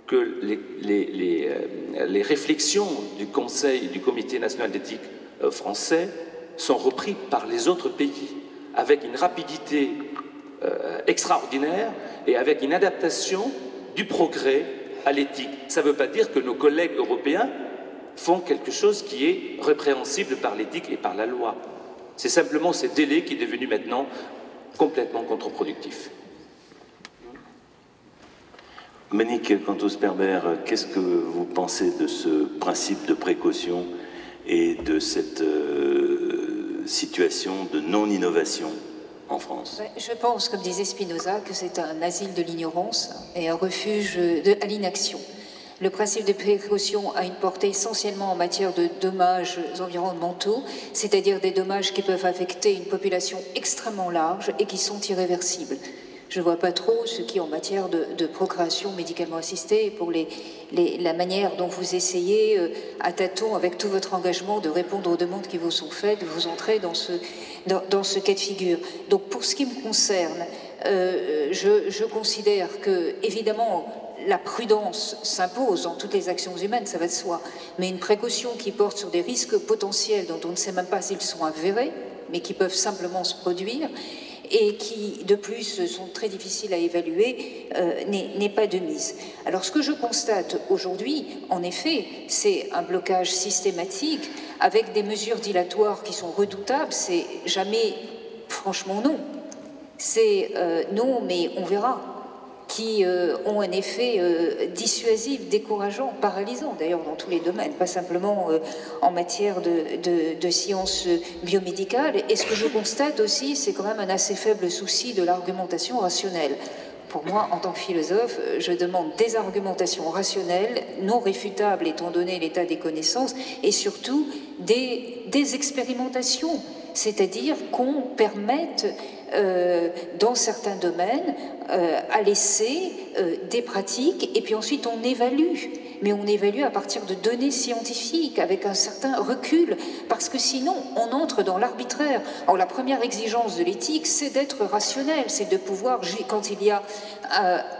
que les réflexions du Conseil, du Comité national d'éthique français sont reprises par les autres pays avec une rapidité extraordinaire et avec une adaptation du progrès à l'éthique. Ça ne veut pas dire que nos collègues européens font quelque chose qui est répréhensible par l'éthique et par la loi. C'est simplement ce délai qui est devenu maintenant complètement contre-productif. Monique Cantos-Perbert, qu'est-ce que vous pensez de ce principe de précaution et de cette situation de non-innovation en France? Je pense, comme disait Spinoza, que c'est un asile de l'ignorance et un refuge à l'inaction. Le principe de précaution a une portée essentiellement en matière de dommages environnementaux, c'est-à-dire des dommages qui peuvent affecter une population extrêmement large et qui sont irréversibles. Je ne vois pas trop ce qui, en matière de procréation médicalement assistée, pour la manière dont vous essayez, à tâtons, avec tout votre engagement, de répondre aux demandes qui vous sont faites, de vous entrer dans ce cas de figure. Donc, pour ce qui me concerne, je considère que, évidemment, la prudence s'impose dans toutes les actions humaines, ça va de soi, mais une précaution qui porte sur des risques potentiels dont on ne sait même pas s'ils sont avérés, mais qui peuvent simplement se produire, et qui, de plus, sont très difficiles à évaluer, n'est pas de mise. Alors, ce que je constate aujourd'hui, en effet, c'est un blocage systématique avec des mesures dilatoires qui sont redoutables. C'est jamais, franchement, non. C'est non, mais on verra, qui ont un effet dissuasif, décourageant, paralysant d'ailleurs dans tous les domaines, pas simplement en matière de sciences biomédicales. Et ce que je constate aussi, c'est quand même un assez faible souci de l'argumentation rationnelle. Pour moi, en tant que philosophe, je demande des argumentations rationnelles, non réfutables étant donné l'état des connaissances, et surtout des expérimentations, c'est-à-dire qu'on permette dans certains domaines à laisser des pratiques et puis ensuite on évalue, mais on évalue à partir de données scientifiques avec un certain recul, parce que sinon on entre dans l'arbitraire. Alors la première exigence de l'éthique, c'est d'être rationnel, c'est de pouvoir, quand il y a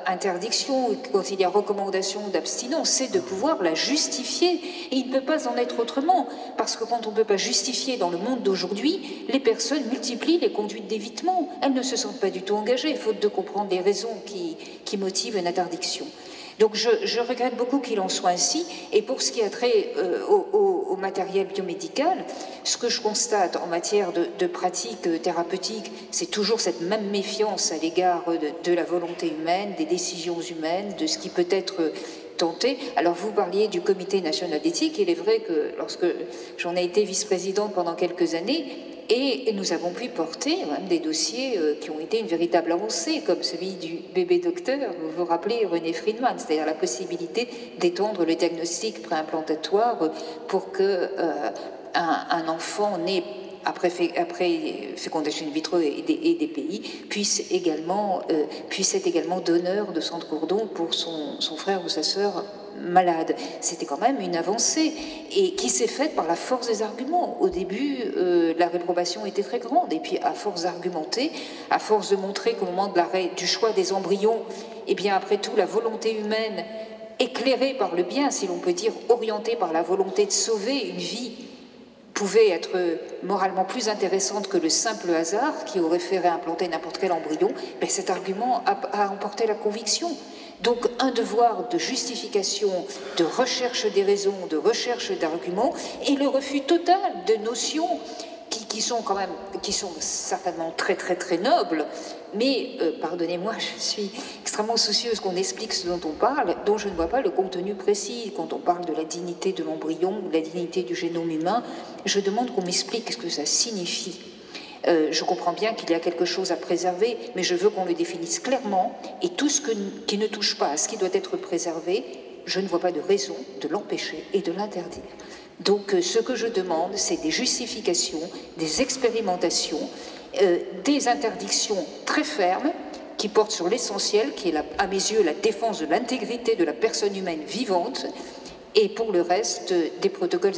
interdiction, quand il y a recommandation d'abstinence, c'est de pouvoir la justifier, et il ne peut pas en être autrement, parce que quand on ne peut pas justifier dans le monde d'aujourd'hui, les personnes multiplient les conduites d'évitement. Elles ne se sentent pas du tout engagées, faute de comprendre les raisons qui motivent une interdiction. Donc je regrette beaucoup qu'il en soit ainsi. Et pour ce qui a trait au matériel biomédical, ce que je constate en matière de pratiques thérapeutiques, c'est toujours cette même méfiance à l'égard de la volonté humaine, des décisions humaines, de ce qui peut être tenter. Alors vous parliez du comité national d'éthique, il est vrai que lorsque j'en ai été vice-présidente pendant quelques années, et nous avons pu porter des dossiers qui ont été une véritable avancée, comme celui du bébé docteur, vous vous rappelez René Friedman, c'est-à-dire la possibilité d'étendre le diagnostic préimplantatoire pour que un enfant né après fécondation in vitro et des pays, puisse être également donneur de sang de cordon pour son frère ou sa sœur malade. C'était quand même une avancée et qui s'est faite par la force des arguments. Au début, la réprobation était très grande et puis à force d'argumenter, à force de montrer qu'au moment de du choix des embryons, eh bien après tout, la volonté humaine, éclairée par le bien, si l'on peut dire, orientée par la volonté de sauver une vie, pouvait être moralement plus intéressante que le simple hasard qui aurait fait réimplanter n'importe quel embryon, mais cet argument a emporté la conviction. Donc un devoir de justification, de recherche des raisons, de recherche d'arguments, et le refus total de notions qui sont certainement très très très nobles, mais pardonnez-moi, je suis extrêmement soucieuse qu'on explique ce dont on parle, dont je ne vois pas le contenu précis. Quand on parle de la dignité de l'embryon, de la dignité du génome humain, je demande qu'on m'explique ce que ça signifie. Je comprends bien qu'il y a quelque chose à préserver, mais je veux qu'on le définisse clairement, et tout ce qui ne touche pas à ce qui doit être préservé, je ne vois pas de raison de l'empêcher et de l'interdire. Donc ce que je demande, c'est des justifications, des expérimentations, des interdictions très fermes qui portent sur l'essentiel, qui est à mes yeux la défense de l'intégrité de la personne humaine vivante, et pour le reste, des protocoles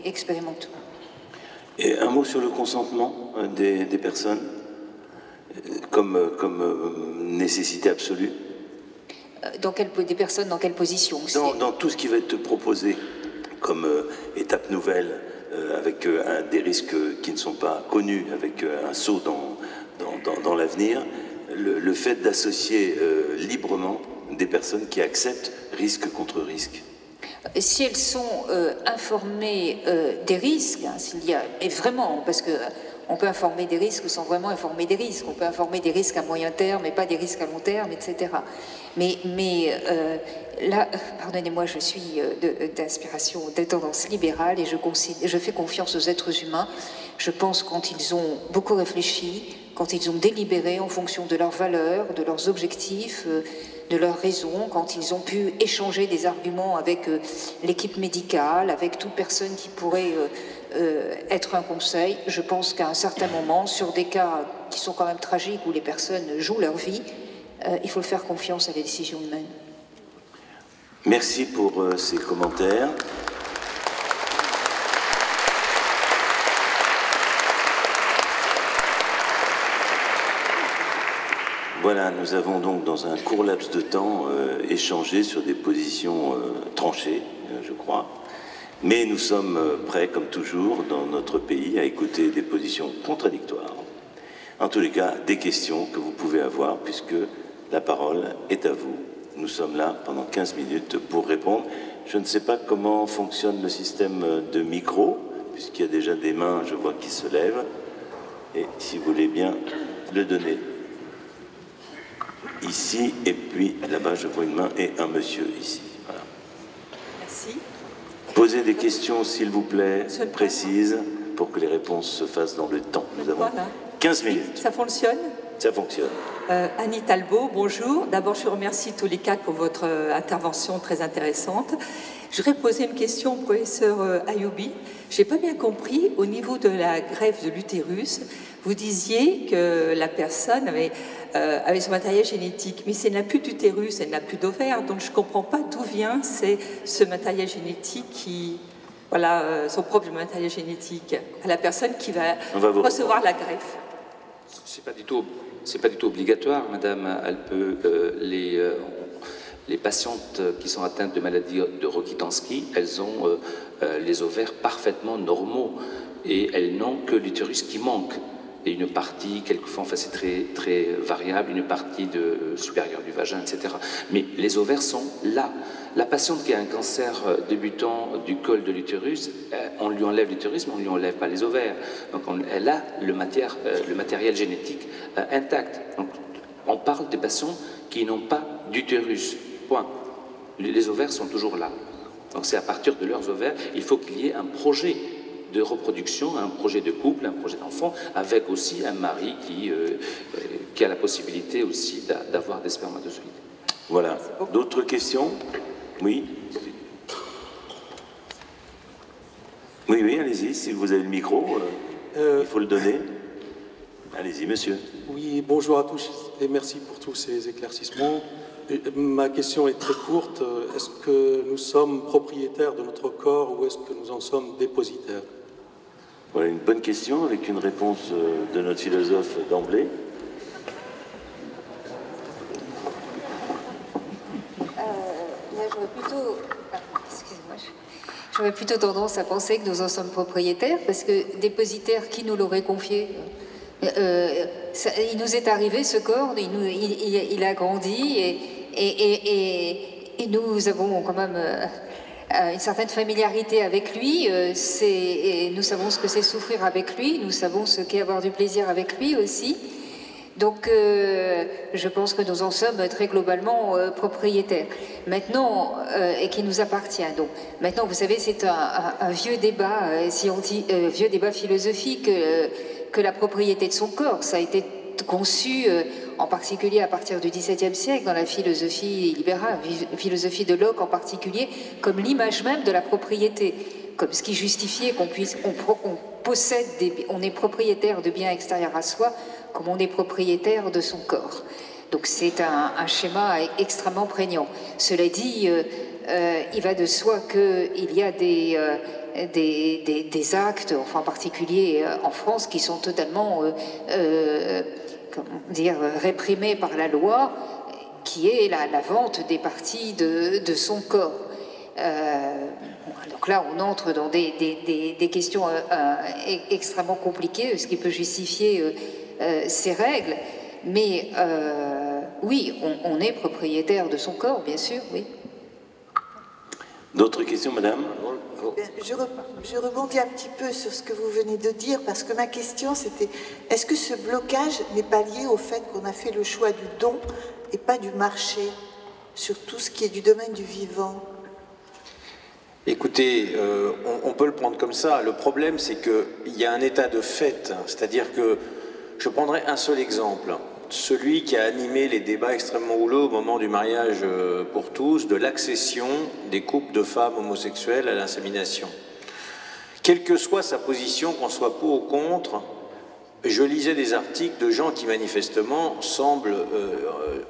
expérimentaux. Et un mot sur le consentement des personnes comme nécessité absolue. Des personnes dans quelle position? Dans tout ce qui va être proposé comme étape nouvelle, avec des risques qui ne sont pas connus, avec un saut dans l'avenir, le fait d'associer librement des personnes qui acceptent risque contre risque. Si elles sont informées des risques, s'il y a, et vraiment, parce que on peut informer des risques sans vraiment informer des risques, on peut informer des risques à moyen terme et pas des risques à long terme, etc. Mais là, pardonnez-moi, je suis d'inspiration, de tendance libérale et je fais confiance aux êtres humains. Je pense quand ils ont beaucoup réfléchi, quand ils ont délibéré en fonction de leurs valeurs, de leurs objectifs, de leurs raisons, quand ils ont pu échanger des arguments avec l'équipe médicale, avec toute personne qui pourrait être un conseil. Je pense qu'à un certain moment, sur des cas qui sont quand même tragiques, où les personnes jouent leur vie, il faut faire confiance à la décision humaine. Merci pour ces commentaires. Voilà, nous avons donc dans un court laps de temps échangé sur des positions tranchées, je crois. Mais nous sommes prêts, comme toujours, dans notre pays, à écouter des positions contradictoires. En tous les cas, des questions que vous pouvez avoir, puisque la parole est à vous. Nous sommes là pendant 15 minutes pour répondre. Je ne sais pas comment fonctionne le système de micro, puisqu'il y a déjà des mains, je vois, qui se lèvent. Et si vous voulez bien le donner. Ici, et puis là-bas, je vois une main et un monsieur ici. Voilà. Merci. Posez des questions, s'il vous plaît, précises, pour que les réponses se fassent dans le temps. Nous avons 15 minutes. Ça fonctionne? Ça fonctionne. Annie Talbot, bonjour. D'abord, je remercie tous les quatre pour votre intervention très intéressante. Je voudrais poser une question au professeur Ayoubi. Je n'ai pas bien compris, au niveau de la greffe de l'utérus, vous disiez que la personne avait son matériel génétique, mais si elle n'a plus d'utérus, elle n'a plus d'ovaire, donc je ne comprends pas d'où vient ce matériel génétique qui... Voilà, son propre matériel génétique à la personne qui va recevoir la greffe. C'est pas du tout obligatoire, madame. Elle peut, les patientes qui sont atteintes de maladie de Rokitansky, elles ont les ovaires parfaitement normaux et elles n'ont que l'utérus qui manque. Et une partie, quelquefois, enfin c'est très, très variable, une partie supérieure du vagin, etc. Mais les ovaires sont là. La patiente qui a un cancer débutant du col de l'utérus, on lui enlève l'utérus, mais on ne lui enlève pas les ovaires. Donc elle a le matériel génétique intact. Donc on parle des patients qui n'ont pas d'utérus. Point. Les ovaires sont toujours là. Donc c'est à partir de leurs ovaires, il faut qu'il y ait un projet de reproduction, un projet de couple, un projet d'enfant, avec aussi un mari qui a la possibilité aussi d'avoir des spermatozoïdes. Voilà. D'autres questions? Oui. Oui, allez-y, si vous avez le micro, il faut le donner. Allez-y, monsieur. Oui, bonjour à tous et merci pour tous ces éclaircissements. Ma question est très courte. Est-ce que nous sommes propriétaires de notre corps ou est-ce que nous en sommes dépositaires? Voilà une bonne question avec une réponse de notre philosophe d'emblée. J'aurais plutôt tendance à penser que nous en sommes propriétaires, parce que dépositaire, qui nous l'aurait confié? Il nous est arrivé ce corps, il a grandi, et nous avons quand même une certaine familiarité avec lui. Nous savons ce que c'est souffrir avec lui, nous savons ce qu'est avoir du plaisir avec lui aussi. Donc, je pense que nous en sommes très globalement propriétaires. Maintenant, et qui nous appartient. Donc, maintenant, vous savez, c'est un vieux débat, vieux débat philosophique que la propriété de son corps. Ça a été conçu, en particulier à partir du XVIIe siècle, dans la philosophie libérale, philosophie de Locke en particulier, comme l'image même de la propriété, comme ce qui justifiait on est propriétaire de biens extérieurs à soi, comme on est propriétaire de son corps. Donc c'est un schéma extrêmement prégnant. Cela dit, il va de soi qu'il y a des actes, enfin en particulier en France, qui sont totalement réprimés par la loi, qui est la vente des parties de son corps. Donc là, on entre dans des questions extrêmement compliquées, ce qui peut justifier ces règles. Mais oui, on est propriétaire de son corps, bien sûr, oui. D'autres questions, madame? Je rebondis un petit peu sur ce que vous venez de dire, parce que ma question c'était, est-ce que ce blocage n'est pas lié au fait qu'on a fait le choix du don et pas du marché, sur tout ce qui est du domaine du vivant? Écoutez, on peut le prendre comme ça. Le problème, c'est qu'il y a un état de fait, c'est-à-dire que je prendrai un seul exemple, celui qui a animé les débats extrêmement houleux au moment du mariage pour tous, de l'accession des couples de femmes homosexuelles à l'insémination. Quelle que soit sa position, qu'on soit pour ou contre, je lisais des articles de gens qui manifestement semblent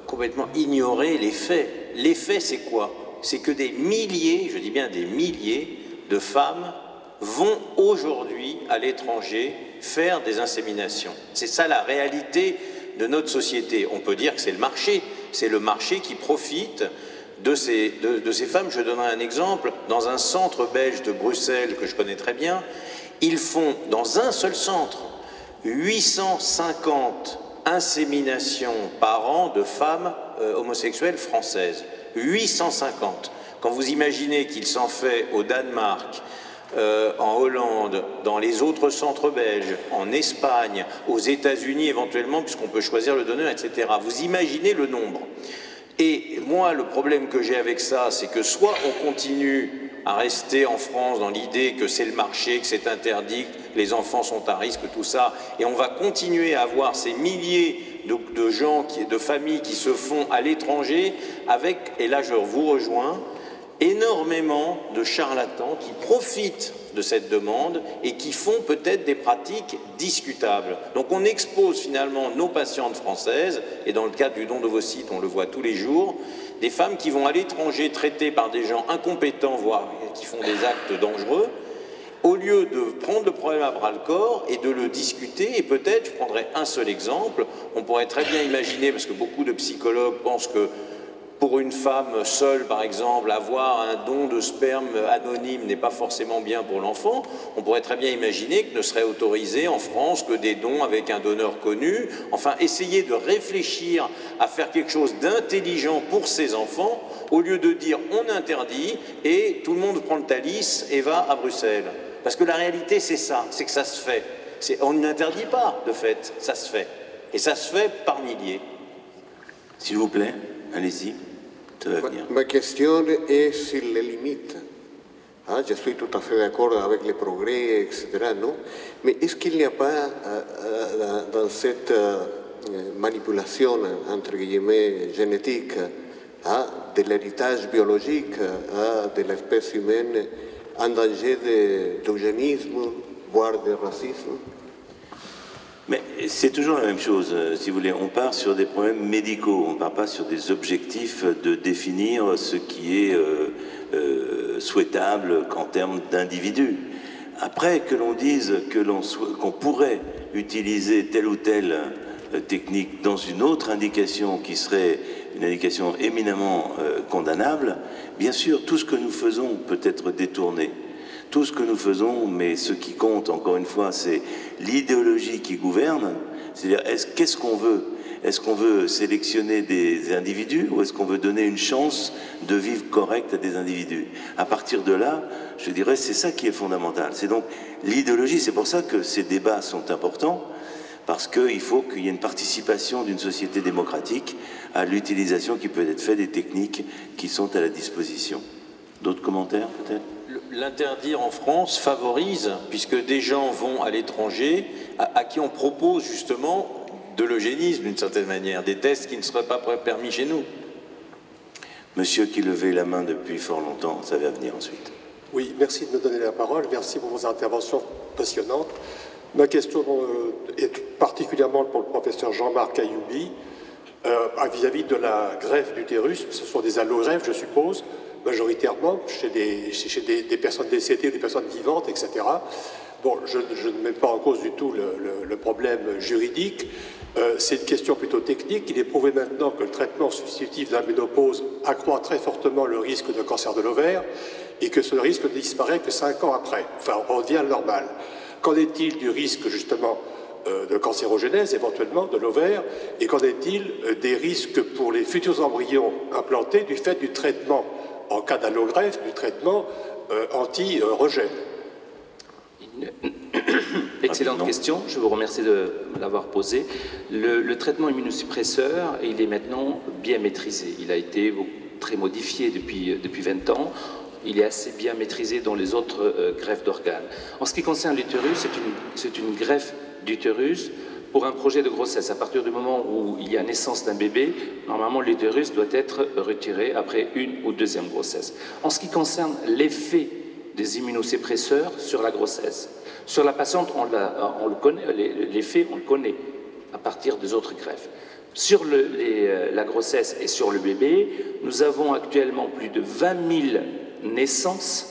complètement ignorer les faits. Les faits, c'est quoi? C'est que des milliers, je dis bien des milliers, de femmes vont aujourd'hui à l'étranger faire des inséminations. C'est ça la réalité de notre société. On peut dire que c'est le marché qui profite de ces femmes. Je donnerai un exemple. Dans un centre belge de Bruxelles que je connais très bien, ils font dans un seul centre 850 inséminations par an de femmes homosexuelles françaises. 850. Quand vous imaginez qu'il s'en fait au Danemark, en Hollande, dans les autres centres belges, en Espagne, aux États-Unis éventuellement, puisqu'on peut choisir le donneur, etc. Vous imaginez le nombre. Et moi, le problème que j'ai avec ça, c'est que soit on continue à rester en France dans l'idée que c'est le marché, que c'est interdit, que les enfants sont à risque, tout ça, et on va continuer à avoir ces milliers de gens, de familles qui se font à l'étranger avec, et là je vous rejoins, énormément de charlatans qui profitent de cette demande et qui font peut-être des pratiques discutables. Donc on expose finalement nos patientes françaises, et dans le cadre du don d'ovocytes, on le voit tous les jours, des femmes qui vont à l'étranger traitées par des gens incompétents, voire qui font des actes dangereux, au lieu de prendre le problème à bras-le-corps et de le discuter. Et peut-être, je prendrai un seul exemple, on pourrait très bien imaginer, parce que beaucoup de psychologues pensent que pour une femme seule, par exemple, avoir un don de sperme anonyme n'est pas forcément bien pour l'enfant. On pourrait très bien imaginer que ne serait autorisé en France que des dons avec un donneur connu. Enfin, essayer de réfléchir à faire quelque chose d'intelligent pour ces enfants, au lieu de dire on interdit et tout le monde prend le Thalys et va à Bruxelles. Parce que la réalité, c'est ça, c'est que ça se fait. On n'interdit pas, de fait, ça se fait. Et ça se fait par milliers. S'il vous plaît, allez-y. Ma question est sur les limites. Hein, je suis tout à fait d'accord avec les progrès, etc. Non? Mais est-ce qu'il n'y a pas dans cette manipulation, entre guillemets, génétique, de l'héritage biologique de l'espèce humaine, un danger d'eugénisme, voire de racisme? Mais c'est toujours la même chose, si vous voulez. On part sur des problèmes médicaux, on ne part pas sur des objectifs de définir ce qui est souhaitable qu'en termes d'individus. Après, que l'on dise qu'on pourrait utiliser telle ou telle technique dans une autre indication qui serait une indication éminemment condamnable, bien sûr, tout ce que nous faisons peut être détourné. Tout ce que nous faisons, mais ce qui compte, encore une fois, c'est l'idéologie qui gouverne. C'est-à-dire, qu'est-ce qu'on veut? Est-ce qu'on veut sélectionner des individus ou est-ce qu'on veut donner une chance de vivre correcte à des individus? À partir de là, je dirais, c'est ça qui est fondamental. C'est donc l'idéologie. C'est pour ça que ces débats sont importants, parce qu'il faut qu'il y ait une participation d'une société démocratique à l'utilisation qui peut être faite des techniques qui sont à la disposition. D'autres commentaires, peut-être? L'interdire en France favorise, puisque des gens vont à l'étranger à qui on propose justement de l'eugénisme d'une certaine manière, des tests qui ne seraient pas permis chez nous. Monsieur qui levait la main depuis fort longtemps, ça va venir ensuite. Oui, merci de me donner la parole, merci pour vos interventions passionnantes. Ma question est particulièrement pour le professeur Jean-Marc Ayoubi, vis-à-vis de la greffe d'utérus. Ce sont des allogreffes, je suppose, majoritairement chez des personnes décédées ou des personnes vivantes, etc. Bon, je ne mets pas en cause du tout le problème juridique. C'est une question plutôt technique. Il est prouvé maintenant que le traitement substitutif de la ménopause accroît très fortement le risque de cancer de l'ovaire et que ce risque ne disparaît que 5 ans après. Enfin, on revient à la normale. Qu'en est-il du risque, justement, de cancérogénèse, éventuellement, de l'ovaire? Et qu'en est-il des risques pour les futurs embryons implantés du fait du traitement, en cas d'allogreffe, du traitement anti-rejet? Excellente question, je vous remercie de l'avoir posée. Le traitement immunosuppresseur, il est maintenant bien maîtrisé. Il a été très modifié depuis 20 ans. Il est assez bien maîtrisé dans les autres greffes d'organes. En ce qui concerne l'utérus, c'est une greffe d'utérus pour un projet de grossesse. À partir du moment où il y a naissance d'un bébé, normalement l'utérus doit être retiré après une ou deuxième grossesse. En ce qui concerne l'effet des immunosuppresseurs sur la grossesse, sur la patiente, on le connaît, l'effet, on le connaît à partir des autres greffes. Sur la grossesse et sur le bébé, nous avons actuellement plus de 20 000 naissances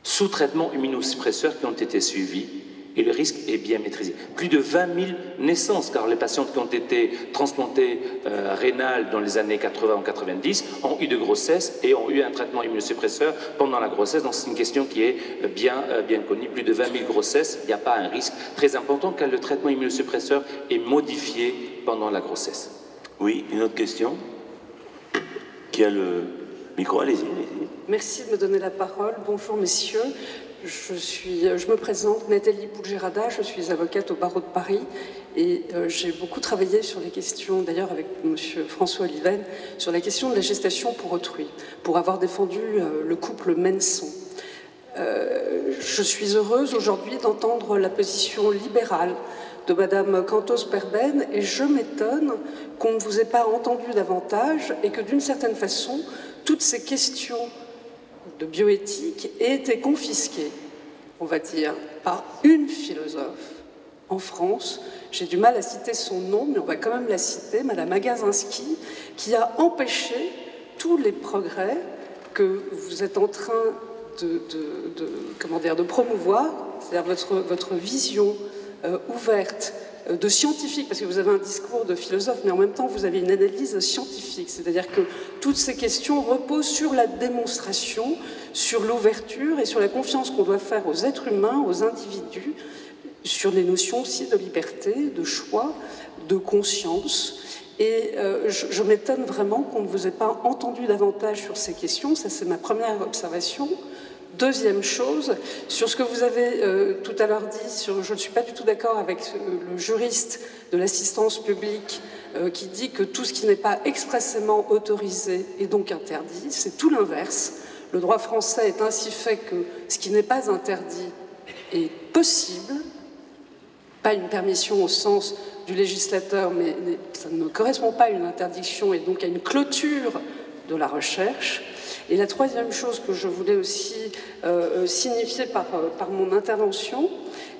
sous traitement immunosuppresseur qui ont été suivies et le risque est bien maîtrisé. Plus de 20 000 naissances, car les patientes qui ont été transplantées rénales dans les années 80 ou 90 ont eu de grossesse et ont eu un traitement immunosuppresseur pendant la grossesse. Donc c'est une question qui est bien connue. Plus de 20 000 grossesses, il n'y a pas un risque très important car le traitement immunosuppresseur est modifié pendant la grossesse. Oui, une autre question? Qui a le micro? Allez-y. Merci de me donner la parole. Bonjour messieurs. Je me présente, Nathalie Boulgerada, je suis avocate au barreau de Paris et j'ai beaucoup travaillé sur les questions, d'ailleurs avec M. François Oliven, sur la question de la gestation pour autrui, pour avoir défendu le couple Menson. Je suis heureuse aujourd'hui d'entendre la position libérale de Madame Cantos-Perben et je m'étonne qu'on ne vous ait pas entendu davantage et que d'une certaine façon, toutes ces questions de bioéthique aient été confisquées, on va dire, par une philosophe en France. J'ai du mal à citer son nom, mais on va quand même la citer, Madame Agazinski, qui a empêché tous les progrès que vous êtes en train de promouvoir, c'est-à-dire votre vision ouverte de scientifique, parce que vous avez un discours de philosophe, mais en même temps vous avez une analyse scientifique, c'est-à-dire que toutes ces questions reposent sur la démonstration, sur l'ouverture et sur la confiance qu'on doit faire aux êtres humains, aux individus, sur les notions aussi de liberté, de choix, de conscience. Et je m'étonne vraiment qu'on ne vous ait pas entendu davantage sur ces questions, ça c'est ma première observation. Deuxième chose, sur ce que vous avez tout à l'heure dit, je ne suis pas du tout d'accord avec le juriste de l'assistance publique qui dit que tout ce qui n'est pas expressément autorisé est donc interdit. C'est tout l'inverse. Le droit français est ainsi fait que ce qui n'est pas interdit est possible, pas une permission au sens du législateur, mais ça ne correspond pas à une interdiction et donc à une clôture de la recherche. Et la troisième chose que je voulais aussi signifier par mon intervention,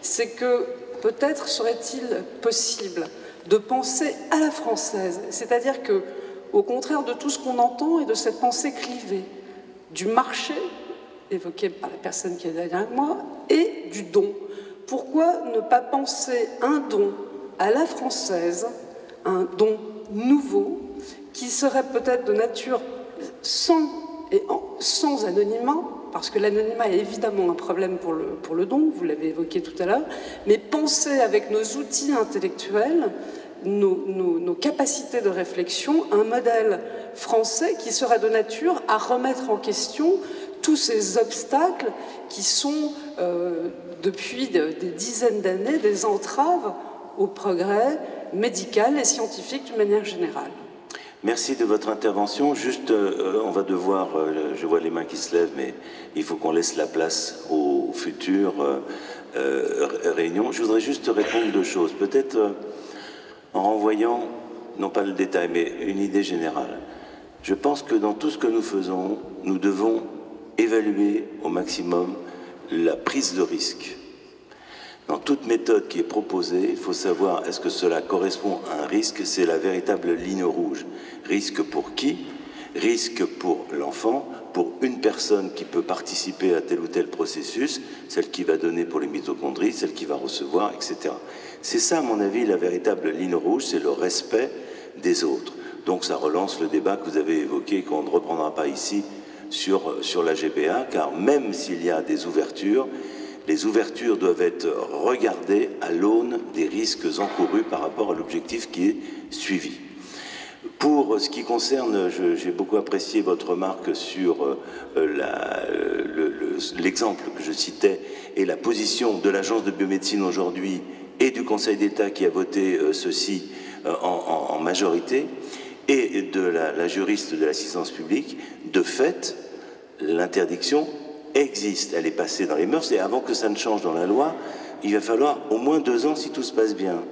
c'est que peut-être serait-il possible de penser à la française, c'est-à-dire que, au contraire de tout ce qu'on entend et de cette pensée clivée, du marché, évoqué par la personne qui est derrière moi, et du don. Pourquoi ne pas penser un don à la française, un don nouveau, qui serait peut-être de nature sans anonymat, parce que l'anonymat est évidemment un problème pour le don, vous l'avez évoqué tout à l'heure, mais penser avec nos outils intellectuels, nos capacités de réflexion, un modèle français qui serait de nature à remettre en question tous ces obstacles qui sont, depuis des dizaines d'années, des entraves au progrès médical et scientifique d'une manière générale. Merci de votre intervention. Juste, on va devoir, je vois les mains qui se lèvent, mais il faut qu'on laisse la place aux futures réunions. Je voudrais juste répondre deux choses. Peut-être en renvoyant, non pas le détail, mais une idée générale. Je pense que dans tout ce que nous faisons, nous devons évaluer au maximum la prise de risque. Dans toute méthode qui est proposée, il faut savoir est-ce que cela correspond à un risque, c'est la véritable ligne rouge. Risque pour qui? Risque pour l'enfant, pour une personne qui peut participer à tel ou tel processus, celle qui va donner pour les mitochondries, celle qui va recevoir, etc. C'est ça, à mon avis, la véritable ligne rouge, c'est le respect des autres. Donc ça relance le débat que vous avez évoqué, qu'on ne reprendra pas ici, sur la GBA, car même s'il y a des ouvertures, les ouvertures doivent être regardées à l'aune des risques encourus par rapport à l'objectif qui est suivi. Pour ce qui concerne, j'ai beaucoup apprécié votre remarque sur l'exemple que je citais et la position de l'Agence de biomédecine aujourd'hui et du Conseil d'État qui a voté ceci en majorité et de la juriste de l'assistance publique. De fait, l'interdiction existe, elle est passée dans les mœurs, et avant que ça ne change dans la loi, il va falloir au moins 2 ans si tout se passe bien.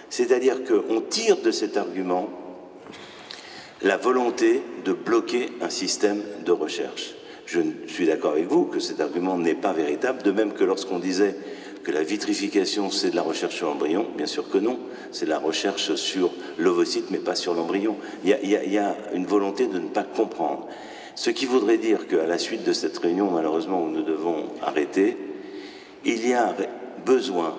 C'est-à-dire qu'on tire de cet argument la volonté de bloquer un système de recherche. Je suis d'accord avec vous que cet argument n'est pas véritable, de même que lorsqu'on disait que la vitrification c'est de la recherche sur l'embryon, bien sûr que non, c'est de la recherche sur l'ovocyte mais pas sur l'embryon. Il y a une volonté de ne pas comprendre. Ce qui voudrait dire qu'à la suite de cette réunion, malheureusement, où nous devons arrêter, il y a besoin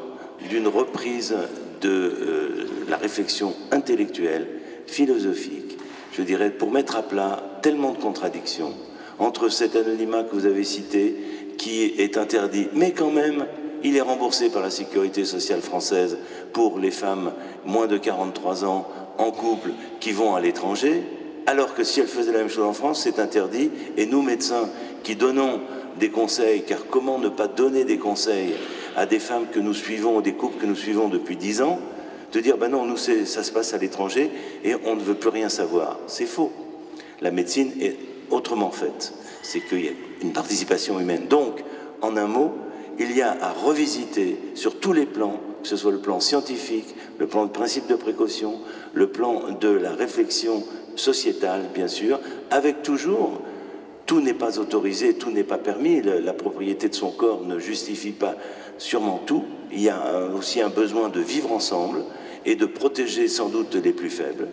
d'une reprise de la réflexion intellectuelle, philosophique, je dirais, pour mettre à plat tellement de contradictions entre cet anonymat que vous avez cité, qui est interdit, mais quand même, il est remboursé par la sécurité sociale française pour les femmes moins de 43 ans en couple qui vont à l'étranger, alors que si elles faisaient la même chose en France, c'est interdit. Et nous, médecins, qui donnons des conseils, car comment ne pas donner des conseils à des femmes que nous suivons, ou des couples que nous suivons depuis 10 ans, de dire, ben non, nous, ça se passe à l'étranger et on ne veut plus rien savoir. C'est faux. La médecine est autrement faite. C'est qu'il y a une participation humaine. Donc, en un mot, il y a à revisiter sur tous les plans, que ce soit le plan scientifique, le plan de principe de précaution, le plan de la réflexion sociétale, bien sûr, avec toujours, tout n'est pas autorisé, tout n'est pas permis, la propriété de son corps ne justifie pas sûrement tout. Il y a aussi un besoin de vivre ensemble et de protéger sans doute les plus faibles.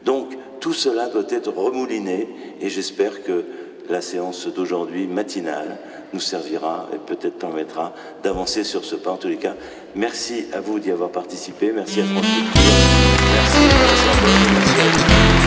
Donc, tout cela doit être remouliné et j'espère que la séance d'aujourd'hui, matinale, nous servira et peut-être permettra d'avancer sur ce pas. En tous les cas, merci à vous d'y avoir participé, merci à France Culture, merci à